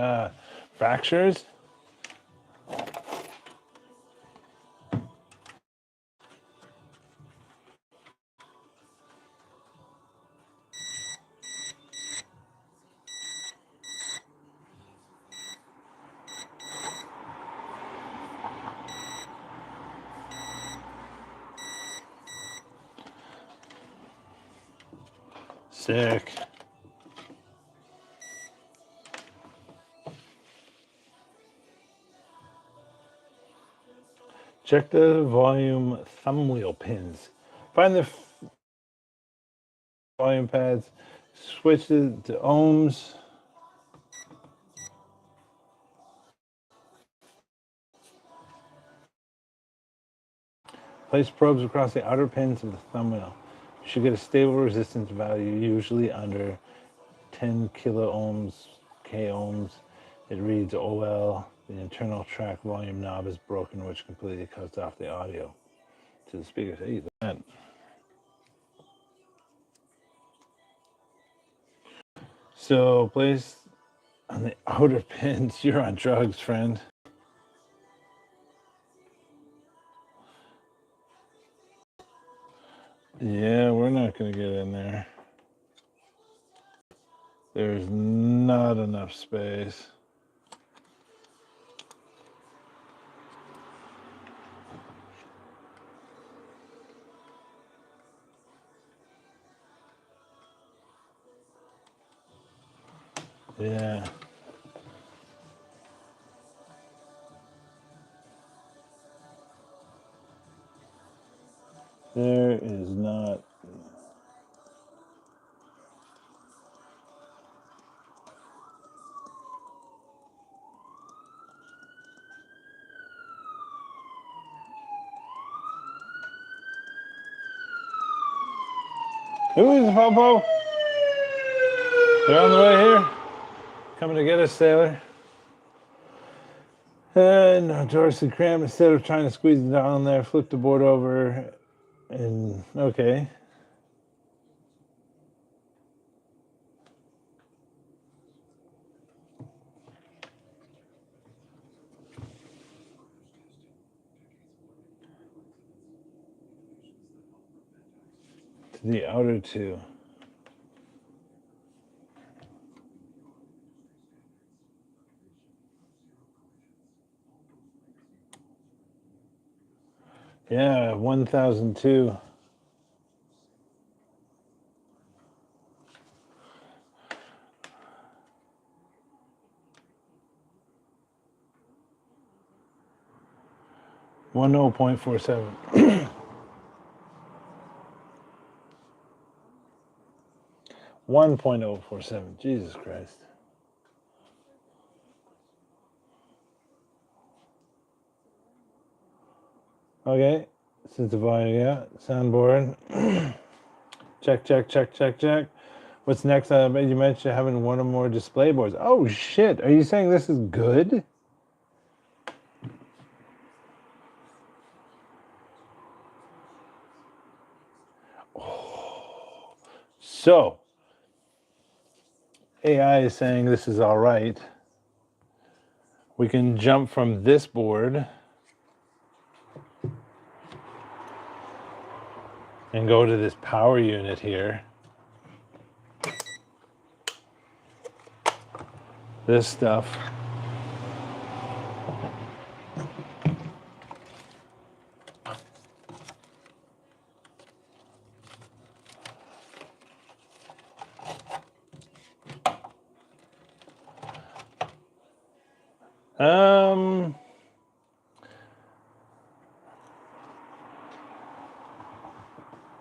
fractures. Sick. Check the volume thumb wheel pins. Find the volume pads. Switch it to ohms. Place probes across the outer pins of the thumb wheel. You should get a stable resistance value, usually under 10 kilo ohms, k ohms. It reads OL. The internal track volume knob is broken, which completely cuts off the audio to the speakers. Hey, that. So place on the outer pins. You're on drugs, friend. Yeah, we're not going to get in there. There's not enough space. Yeah. There is not. Who is the Popo? They're on the way here. Coming to get us, sailor. Notoriously cramped. Instead of trying to squeeze it down there, flip the board over and okay. To the outer two. Yeah, 1002. One 0.47. 1.047. Jesus Christ. Okay. Since the volume, yeah. Soundboard. Check, check, check, check, check. What's next? You mentioned having one or more display boards. Oh shit! Are you saying this is good? Oh. So AI is saying this is all right. We can jump from this board and go to this power unit here. This stuff.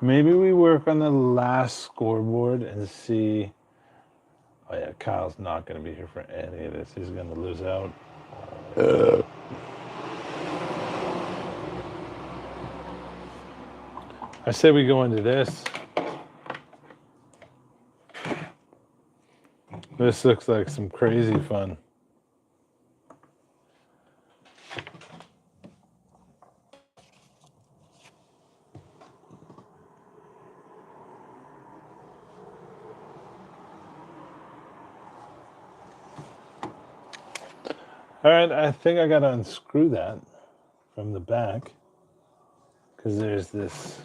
Maybe we work on the last scoreboard and see. Oh yeah, Kyle's not going to be here for any of this. He's going to lose out. I say we go into this. This looks like some crazy fun. All right, I think I got to unscrew that from the back because there's this.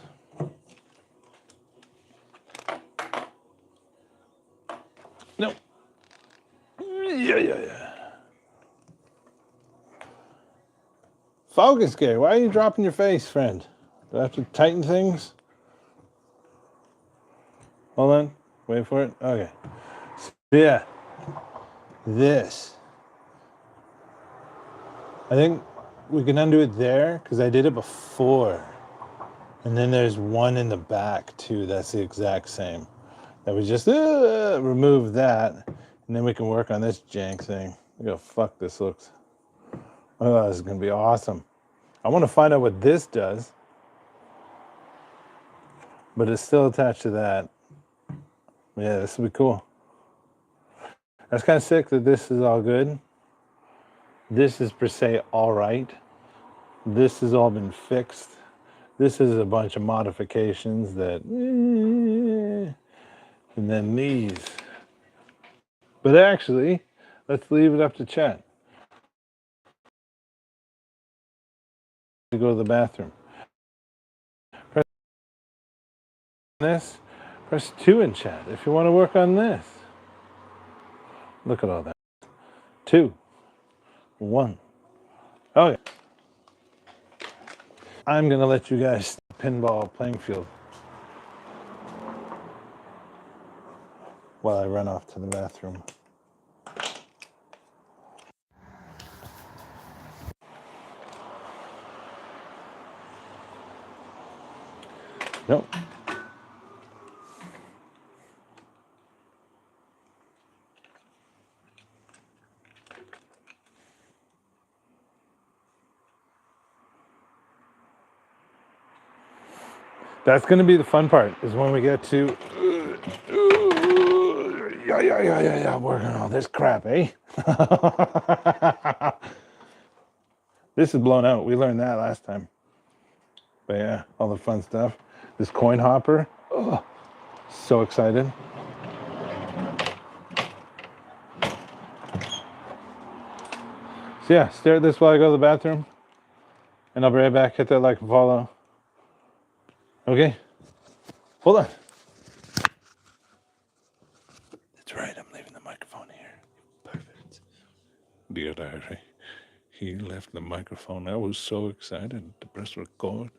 No. Yeah. Focus, Gary. Why are you dropping your face, friend? Do I have to tighten things? Hold on. Wait for it. Okay. So, yeah. This. I think we can undo it there because I did it before. And then there's one in the back too. That's the exact same. That we just remove that. And then we can work on this jank thing. Look how fuck this looks. Oh, this is going to be awesome. I want to find out what this does. But it's still attached to that. Yeah, this will be cool. That's kind of sick that this is all good. This is per se all right. This has all been fixed. This is a bunch of modifications that, and then these. But actually, let's leave it up to chat to go to the bathroom. Press this, press 2 in chat if you want to work on this. Look at all that. 2, 1. Oh yeah. I'm gonna let you guys pinball playing field while I run off to the bathroom. Nope. That's gonna be the fun part, is when we get to yeah, working on all this crap, eh? This is blown out. We learned that last time. But yeah, all the fun stuff. This coin hopper. Oh, so excited. So yeah, stare at this while I go to the bathroom. And I'll be right back. Hit that like and follow. Okay? Hold on. That's right, I'm leaving the microphone here. Perfect. Dear diary, he left the microphone. I was so excited to press record.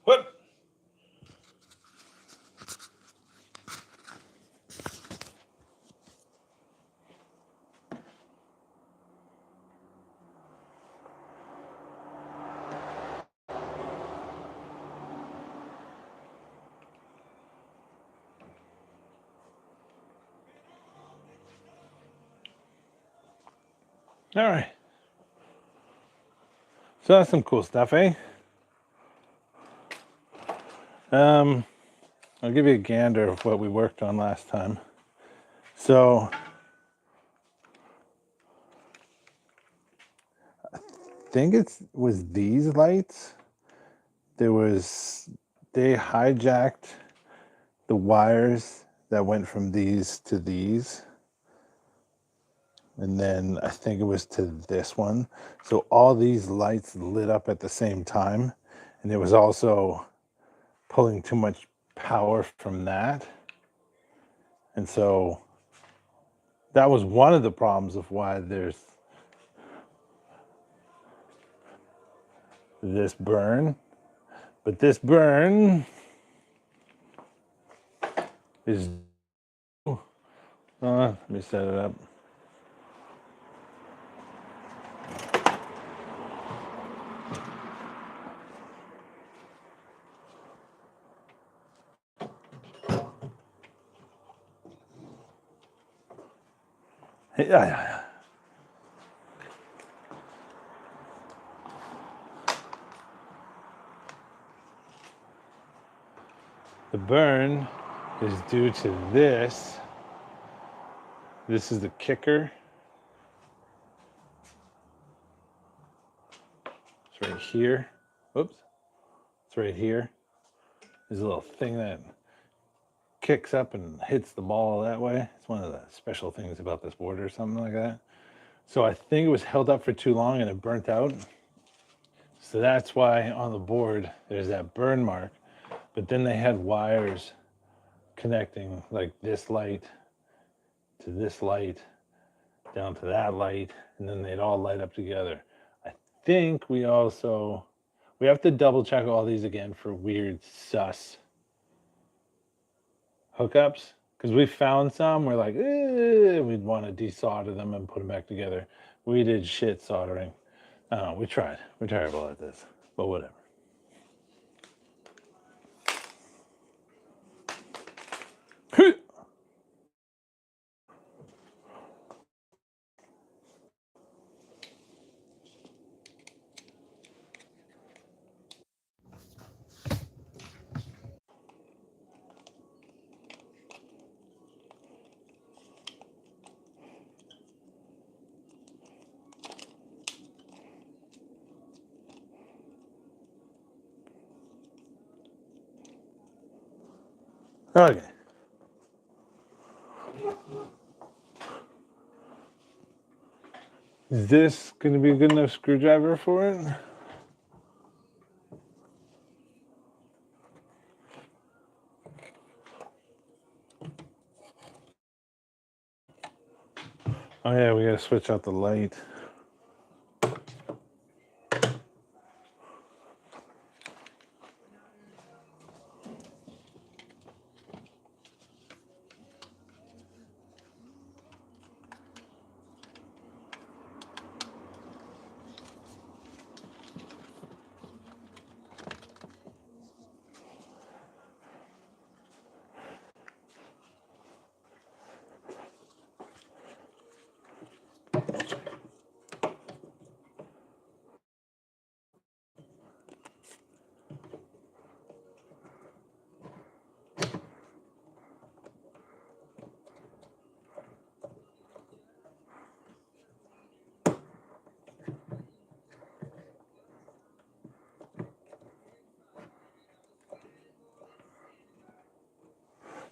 What? All right. So that's some cool stuff, eh? I'll give you a gander of what we worked on last time. So I think it was these lights. They hijacked the wires that went from these to these. And then I think it was to this one. So all these lights lit up at the same time. And it was also pulling too much power from that. And so that was one of the problems of why there's this burn. But this burn is, let me set it up. Yeah. The burn is due to this. This is the kicker. It's right here. Oops. It's right here. There's a little thing that kicks up and hits the ball that way. It's one of the special things about this board or something like that. So I think it was held up for too long and it burnt out. So that's why on the board there's that burn mark. But then they had wires connecting like this light to this light down to that light, and then they'd all light up together. I think we have to double check all these again for weird sus hookups, because we found some, we're like, we'd want to desolder them and put them back together. We did shit soldering. We tried. We're terrible at this, but whatever. Okay. Is this going to be a good enough screwdriver for it? Oh yeah, we got to switch out the light.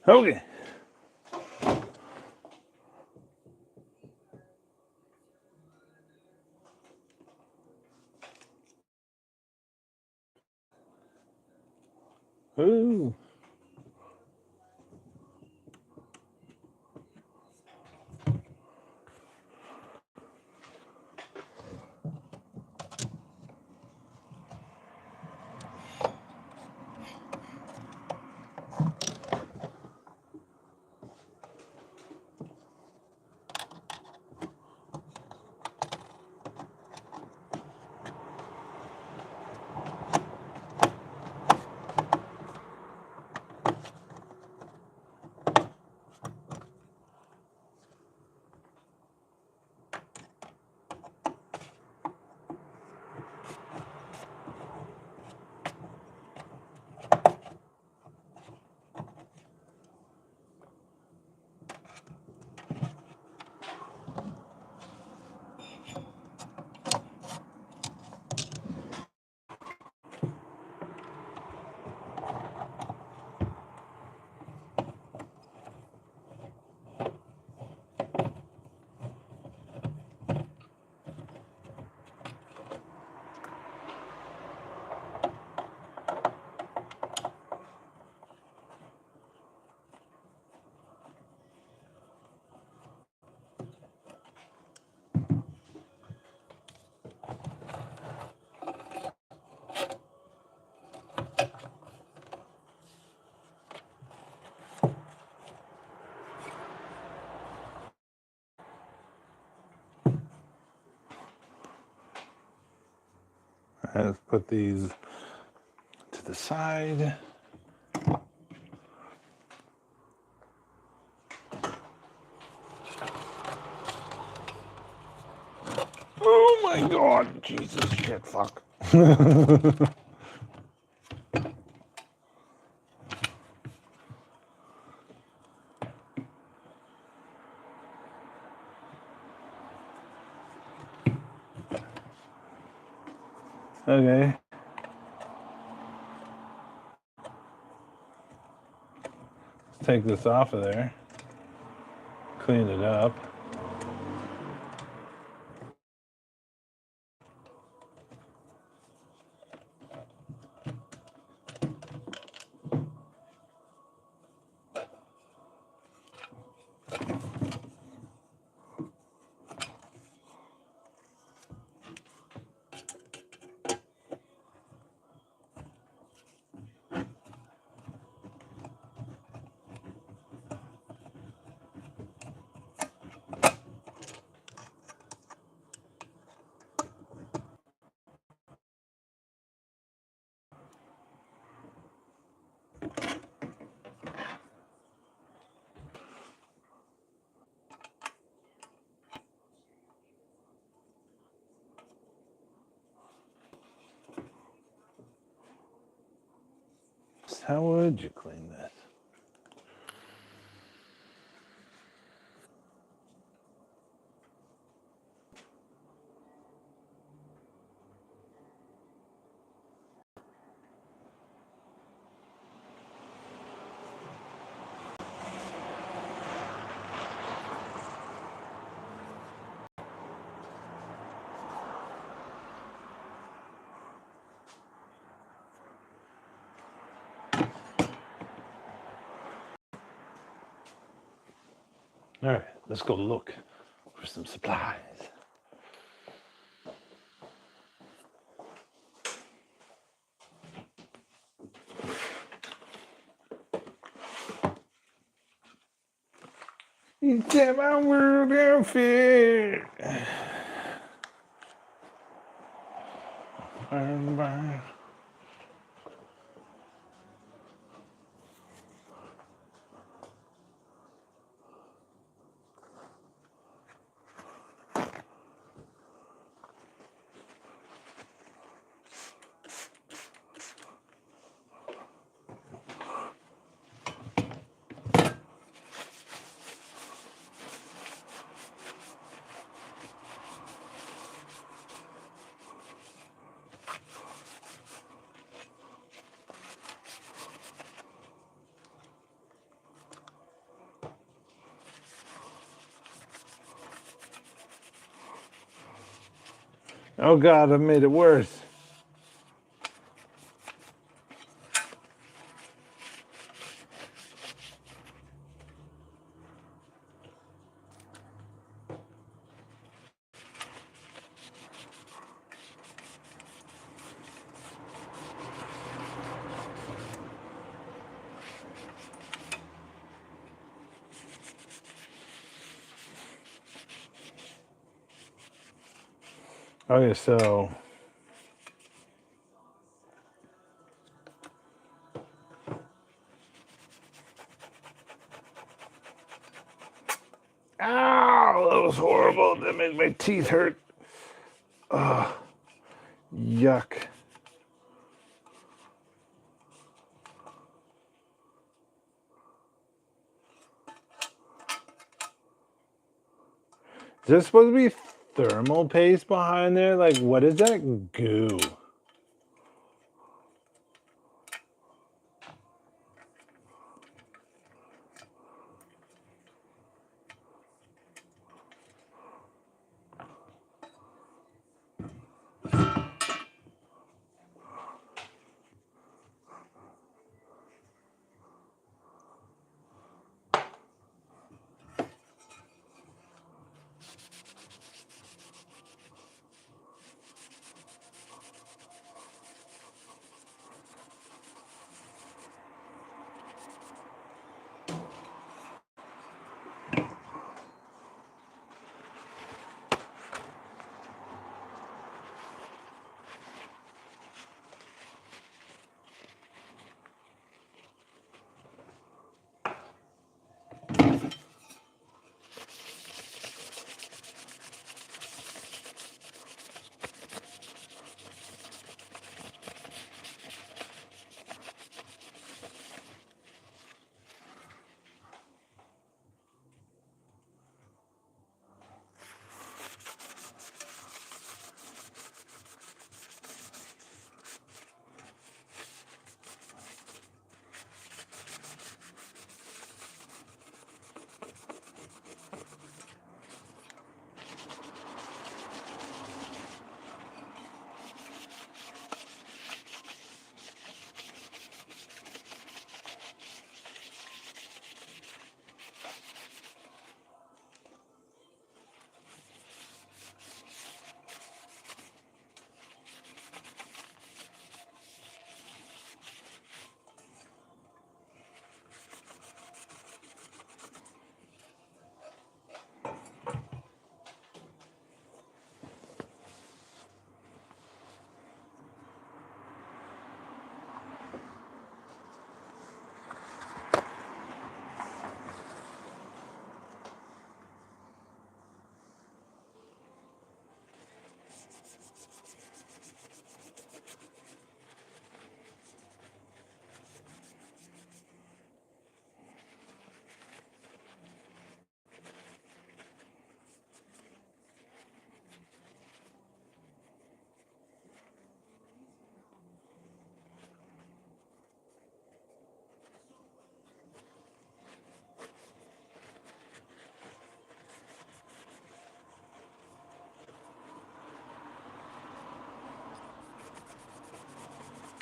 Okay. Ooh. Let's put these to the side. Jesus shit, fuck. Okay. Let's take this off of there. Clean it up. How would you clean this? All right, let's go look for some supplies. It's my world outfit. Oh God, I made it worse. Okay, so ow, that was horrible. That made my teeth hurt. Ugh, yuck. Is there supposed to be thermal paste behind there? Like, what is that goo?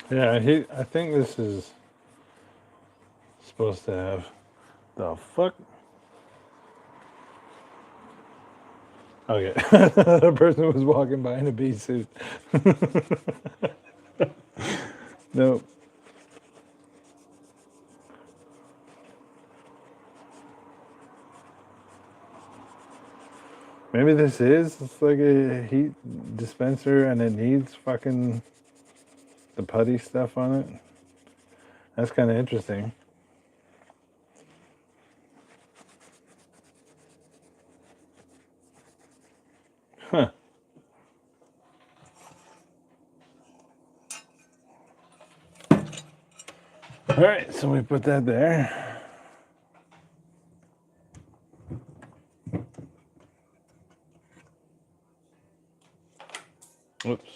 Yeah, I think this is supposed to have the fuck. Okay, the person was walking by in a bee suit. Nope. Maybe this is it's like a heat dispenser and it needs fucking the putty stuff on it. That's kind of interesting. Huh. All right, so we put that there. Whoops.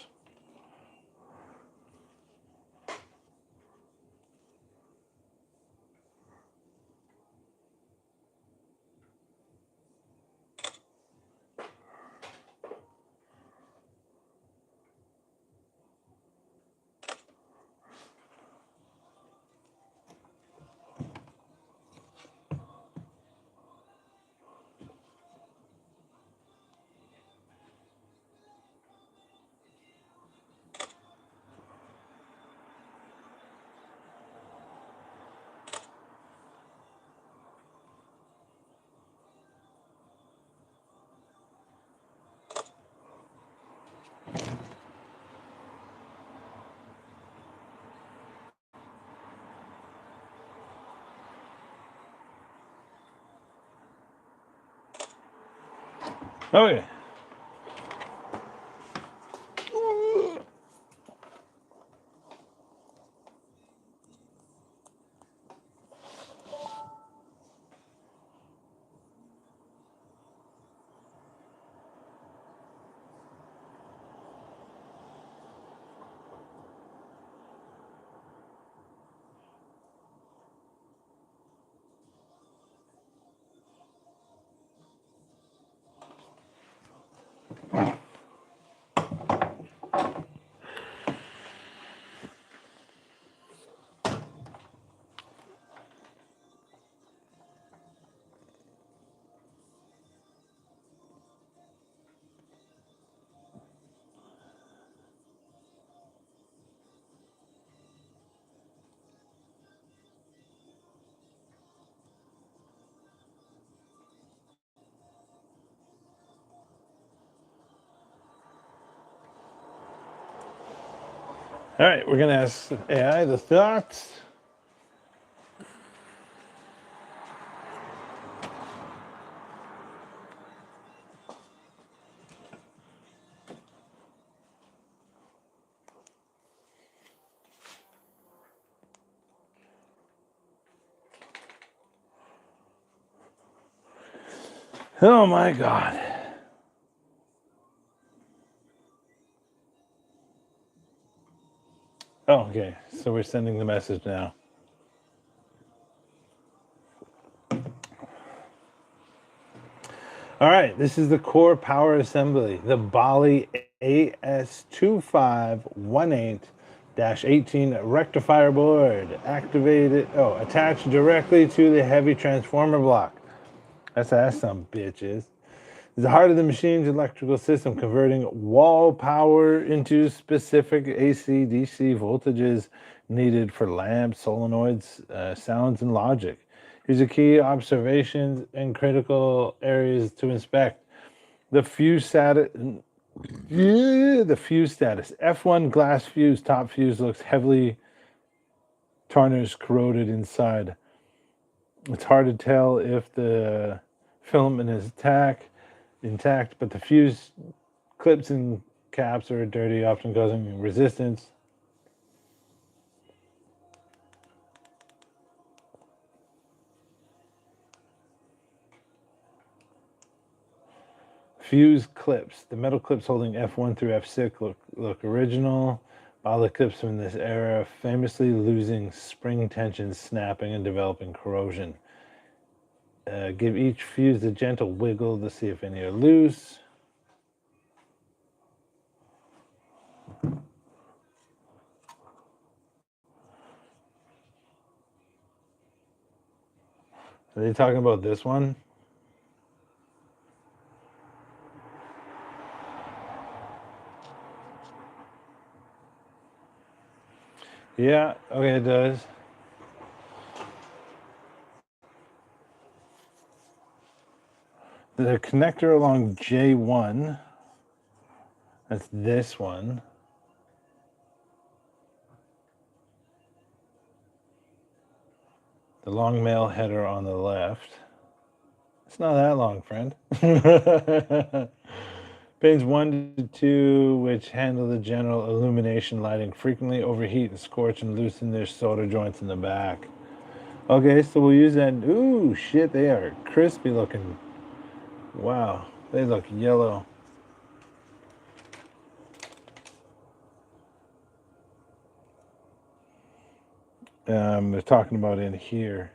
Okay. All right, we're gonna ask AI the thoughts. Oh my God. Oh, okay. So we're sending the message now. All right, this is the core power assembly, the Bali AS2518-18 rectifier board, attached directly to the heavy transformer block. That's some bitches. It's the heart of the machine's electrical system, converting wall power into specific AC DC voltages needed for lamps, solenoids, sounds, and logic. Here's the key observations and critical areas to inspect. The fuse status. The fuse status. F1 glass fuse, top fuse looks heavily tarnished, corroded inside. It's hard to tell if the filament is intact, but the fuse clips and caps are dirty, often causing resistance. Fuse clips. The metal clips holding F1 through F6 look original. All the clips from this era famously losing spring tension, snapping, and developing corrosion. Give each fuse a gentle wiggle to see if any are loose. Are they talking about this one? Yeah, okay, it does. The connector along J1, that's this one. The long male header on the left. It's not that long, friend. Pins 1 to 2, which handle the general illumination lighting, frequently overheat and scorch and loosen their solder joints in the back. Okay, so we'll use that. Ooh, shit, they are crispy looking. Wow, they look yellow. They're talking about in here.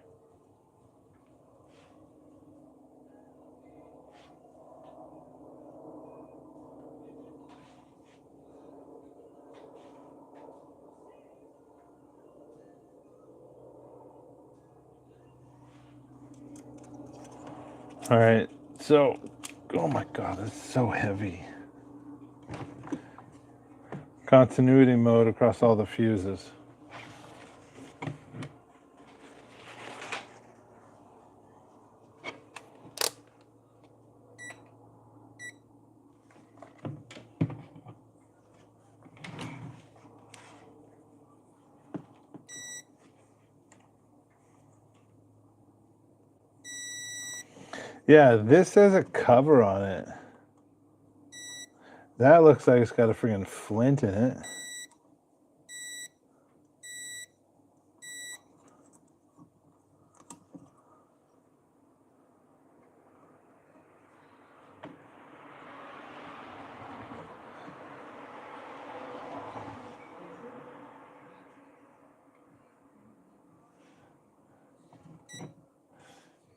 All right, so, oh my God, it's so heavy. Continuity mode across all the fuses. Yeah, this has a cover on it. That looks like it's got a freaking flint in it.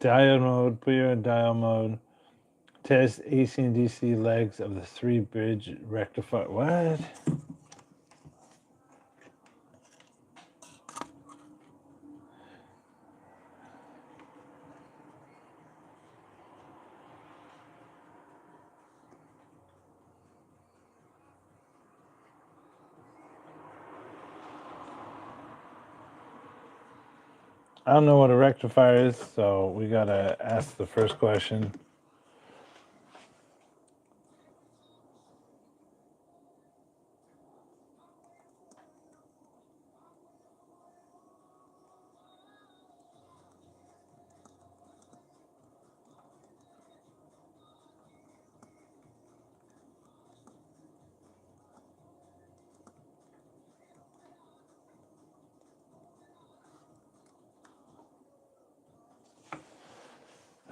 Diode mode, put your diode mode. Test AC and DC legs of the 3-bridge rectifier. What? I don't know what a rectifier is, so we gotta ask the first question.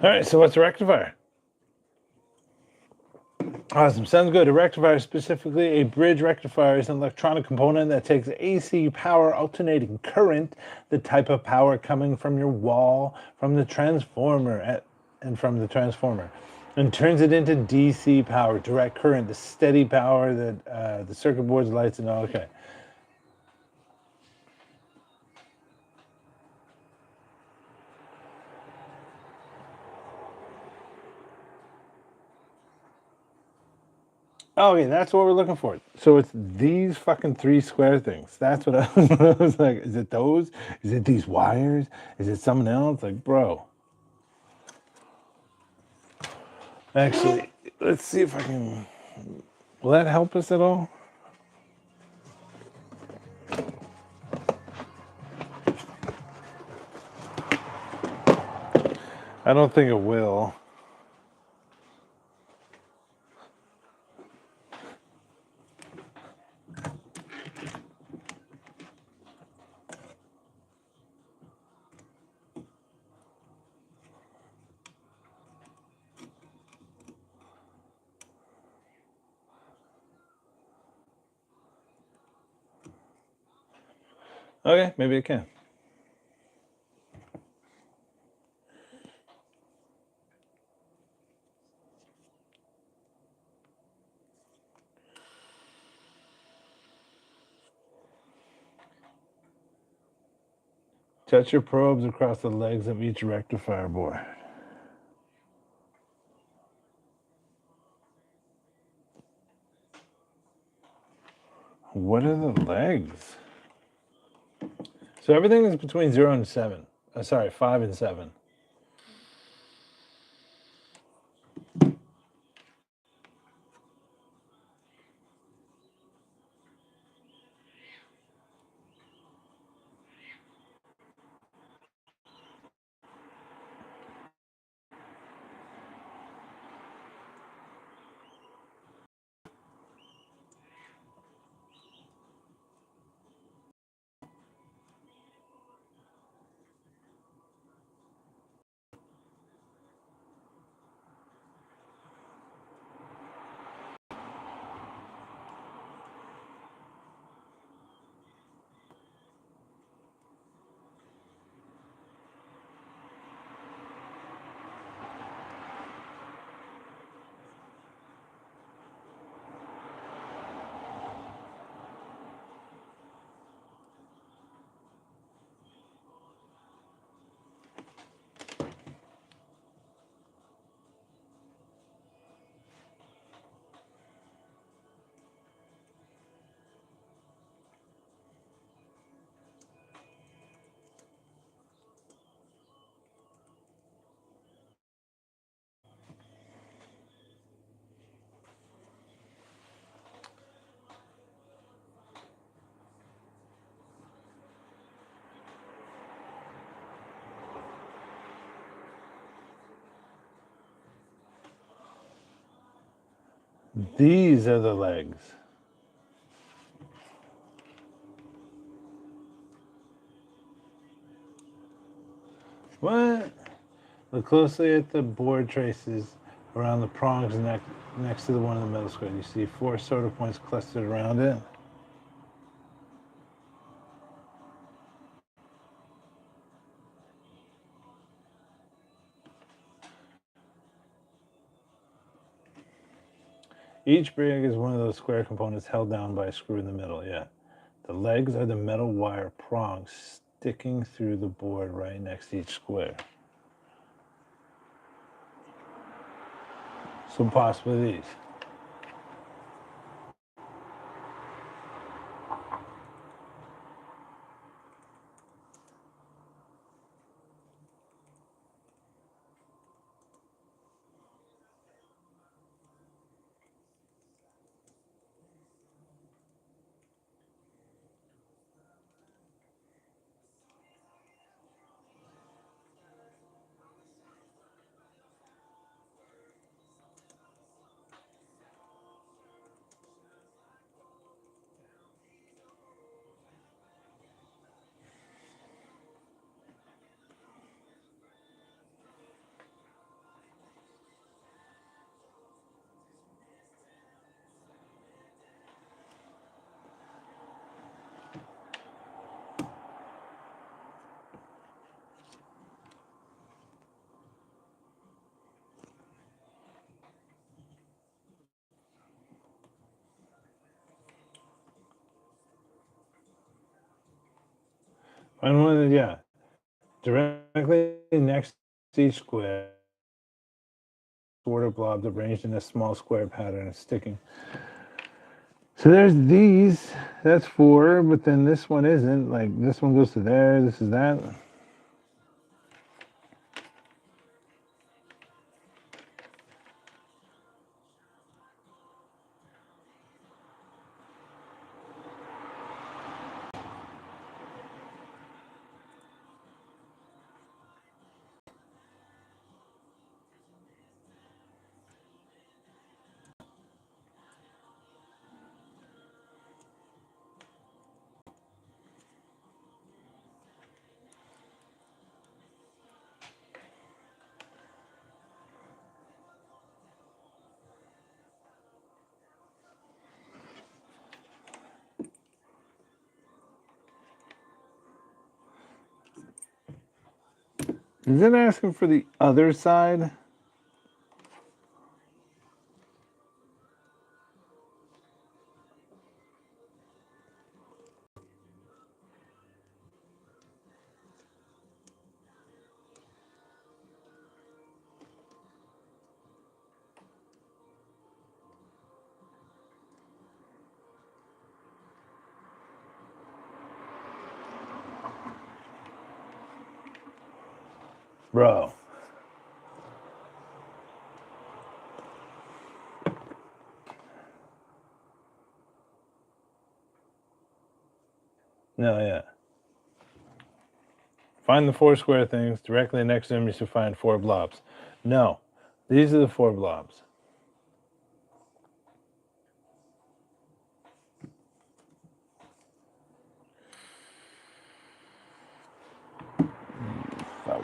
All right, so what's a rectifier? Awesome, sounds good. A rectifier, specifically a bridge rectifier, is an electronic component that takes AC power alternating current, the type of power coming from your wall, from the transformer, and from the transformer, and turns it into DC power, direct current, the steady power that the circuit boards, lights, and all. Okay. Oh, yeah, that's what we're looking for. So it's these fucking 3 square things. That's what I was like. Is it those? Is it these wires? Is it something else? Like, bro. Actually, let's see if I can. Will that help us at all? I don't think it will. Okay, maybe it can. Touch your probes across the legs of each rectifier board. What are the legs? So everything is between 0 and 7. Sorry, 5 and 7. These are the legs. What? Look closely at the board traces around the prongs next to the one in the middle square. You see 4 soda points clustered around it. Each brick is one of those square components held down by a screw in the middle, yeah. The legs are the metal wire prongs sticking through the board right next to each square. So possibly these. And one of the, yeah, directly next to each square, order blobs arranged in a small square pattern and sticking. So there's these. That's 4, but then this one isn't. Like this one goes to there. This is that. Is it asking for the other side? Bro. No, yeah. Find the 4 square things. Directly next to them, you should find 4 blobs. No, these are the 4 blobs. Oh.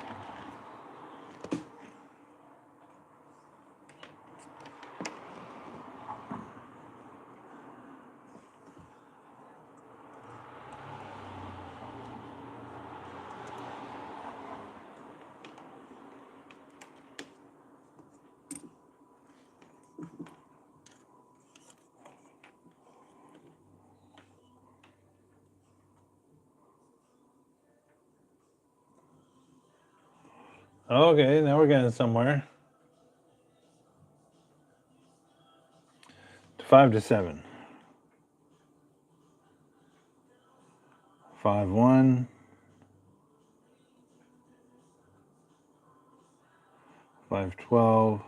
Okay, now we're getting somewhere. 5 to 7. 5, 1. 5, 12.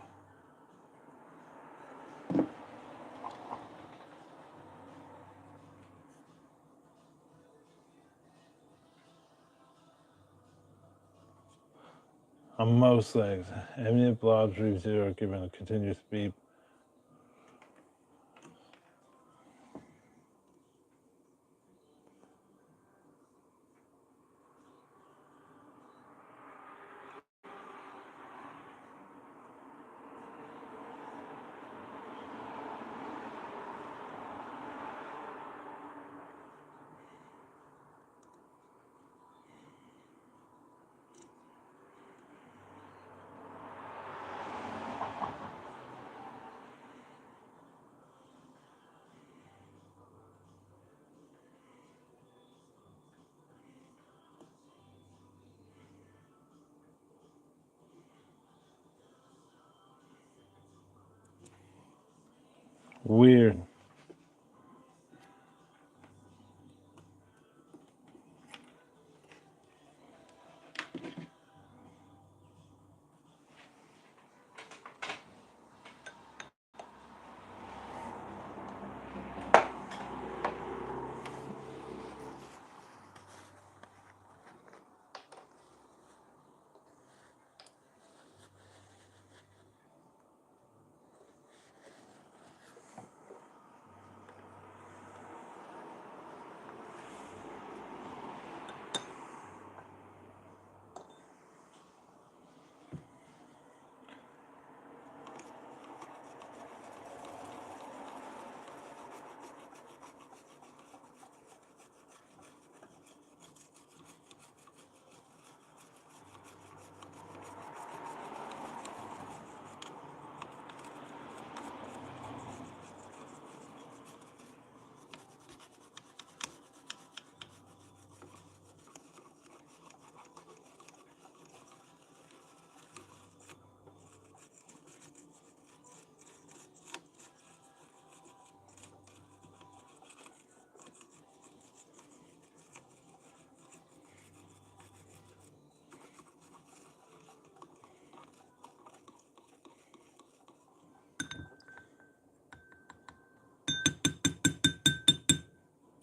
On most legs, ambient blobs reach 0 given a continuous beep. Weird.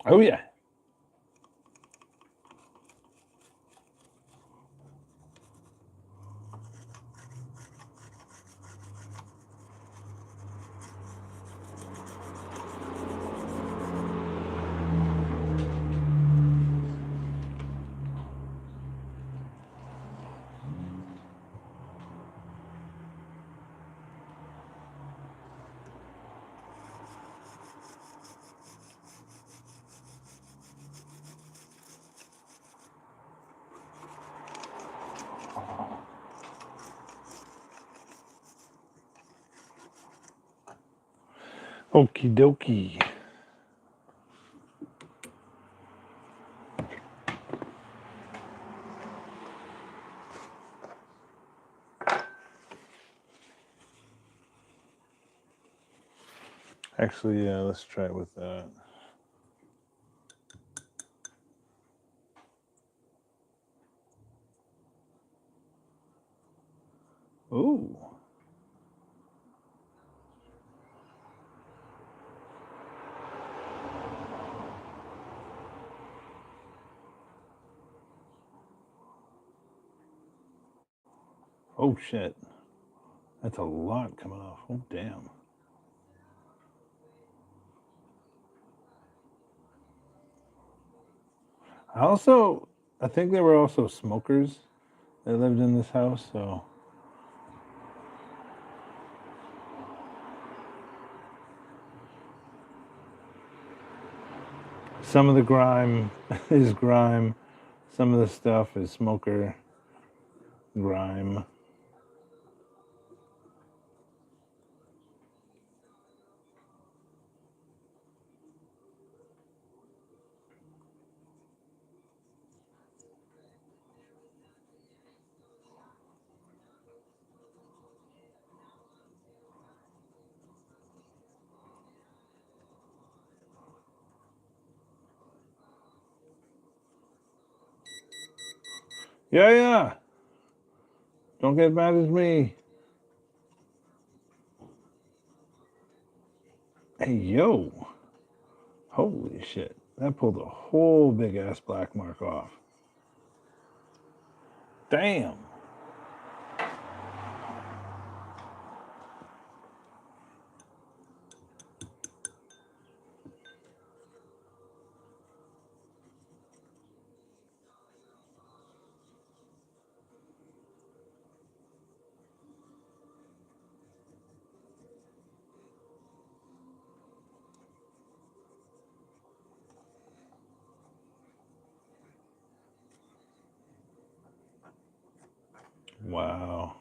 Oh, yeah. Okie dokie. Actually, yeah, let's try it with that. Ooh. Oh shit. That's a lot coming off. Oh damn. I think they were also smokers that lived in this house, so. Some of the grime is grime. Some of the stuff is smoker grime. Yeah, yeah. Don't get mad at me. Hey, yo. Holy shit. That pulled a whole big ass black mark off. Damn. Wow.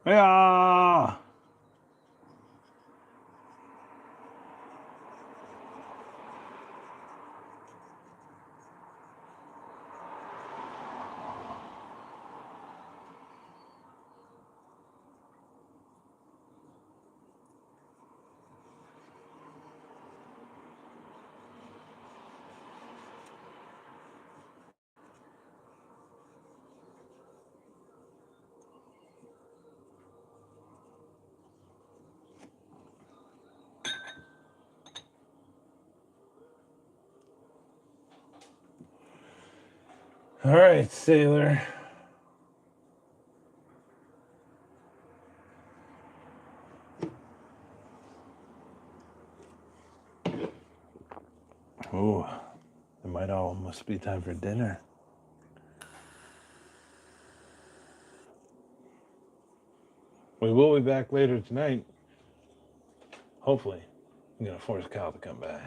Yeah. All right, sailor. Oh, it might almost be time for dinner. We will be back later tonight. Hopefully. I'm going to force Kyle to come by.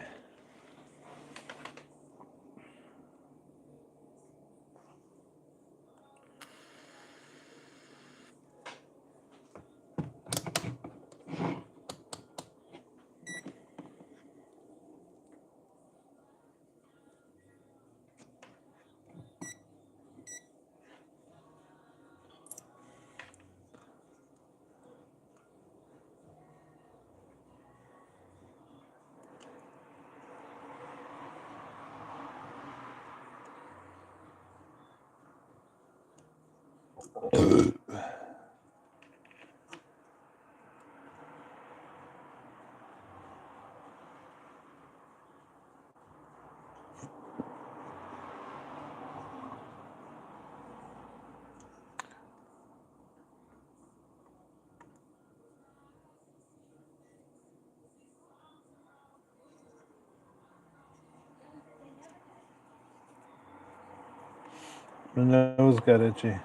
My nose got itchy.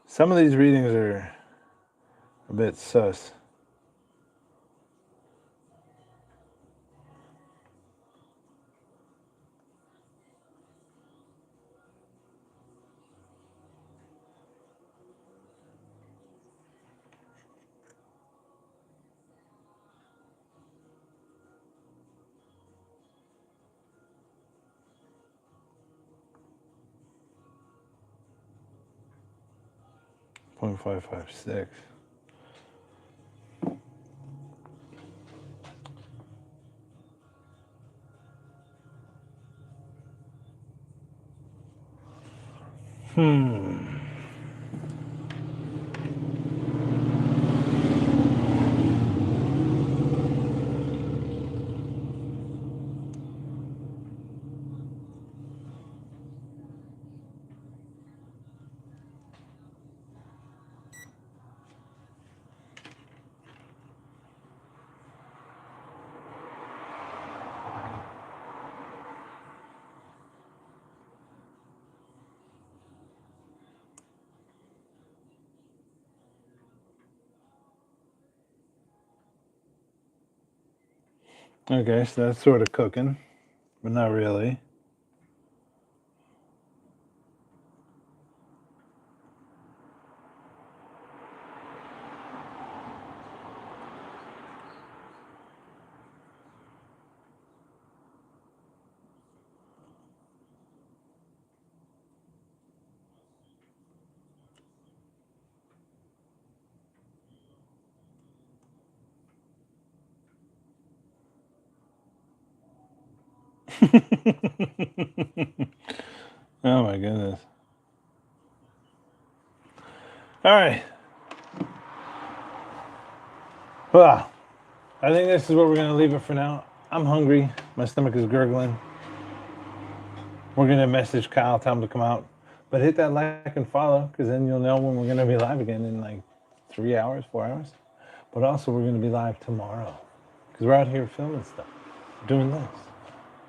Some of these readings are a bit sus. 0.556. Okay, so that's sort of cooking, but not really. Oh my goodness. All right. Well, I think this is where we're going to leave it for now. I'm hungry. My stomach is gurgling. We're going to message Kyle, tell him to come out. But hit that like and follow, because then you'll know when we're going to be live again in like 3 hours, 4 hours. But also, we're going to be live tomorrow, because we're out here filming stuff, doing this.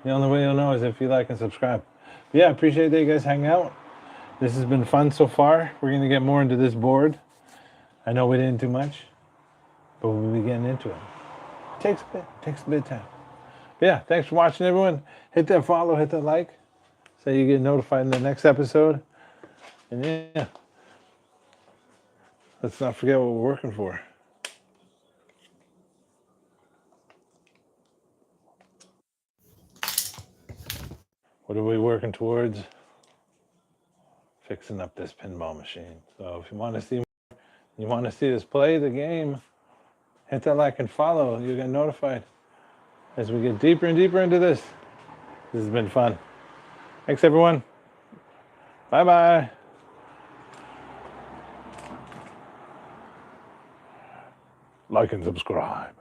The only way you'll know is if you like and subscribe. But yeah, I appreciate that you guys hang out. This has been fun so far. We're going to get more into this board. I know we didn't do much, but we'll be getting into it. It takes a bit of time. But yeah, thanks for watching, everyone. Hit that follow, hit that like, so you get notified in the next episode. And yeah, let's not forget what we're working for. What are we working towards? Fixing up this pinball machine. So if you want to see us play the game, hit that like and follow. You'll get notified as we get deeper and deeper into this. This has been fun. Thanks, everyone. Bye-bye. Like and subscribe.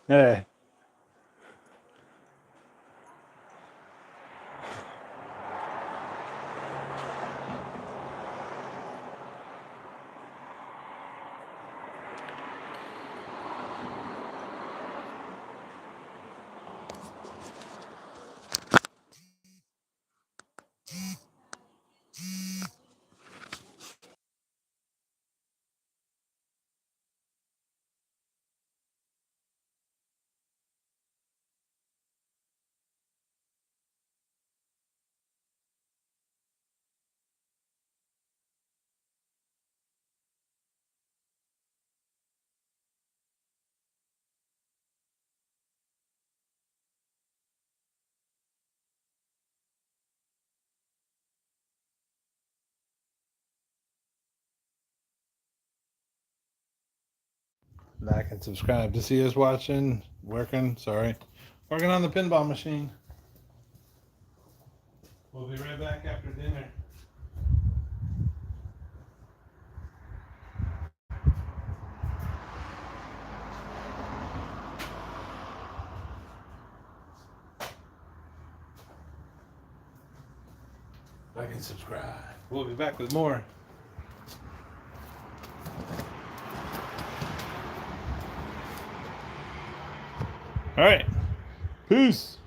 Hey. Like and subscribe to see us working on the pinball machine. We'll be right back after dinner. Like and subscribe. We'll be back with more. All right. Peace.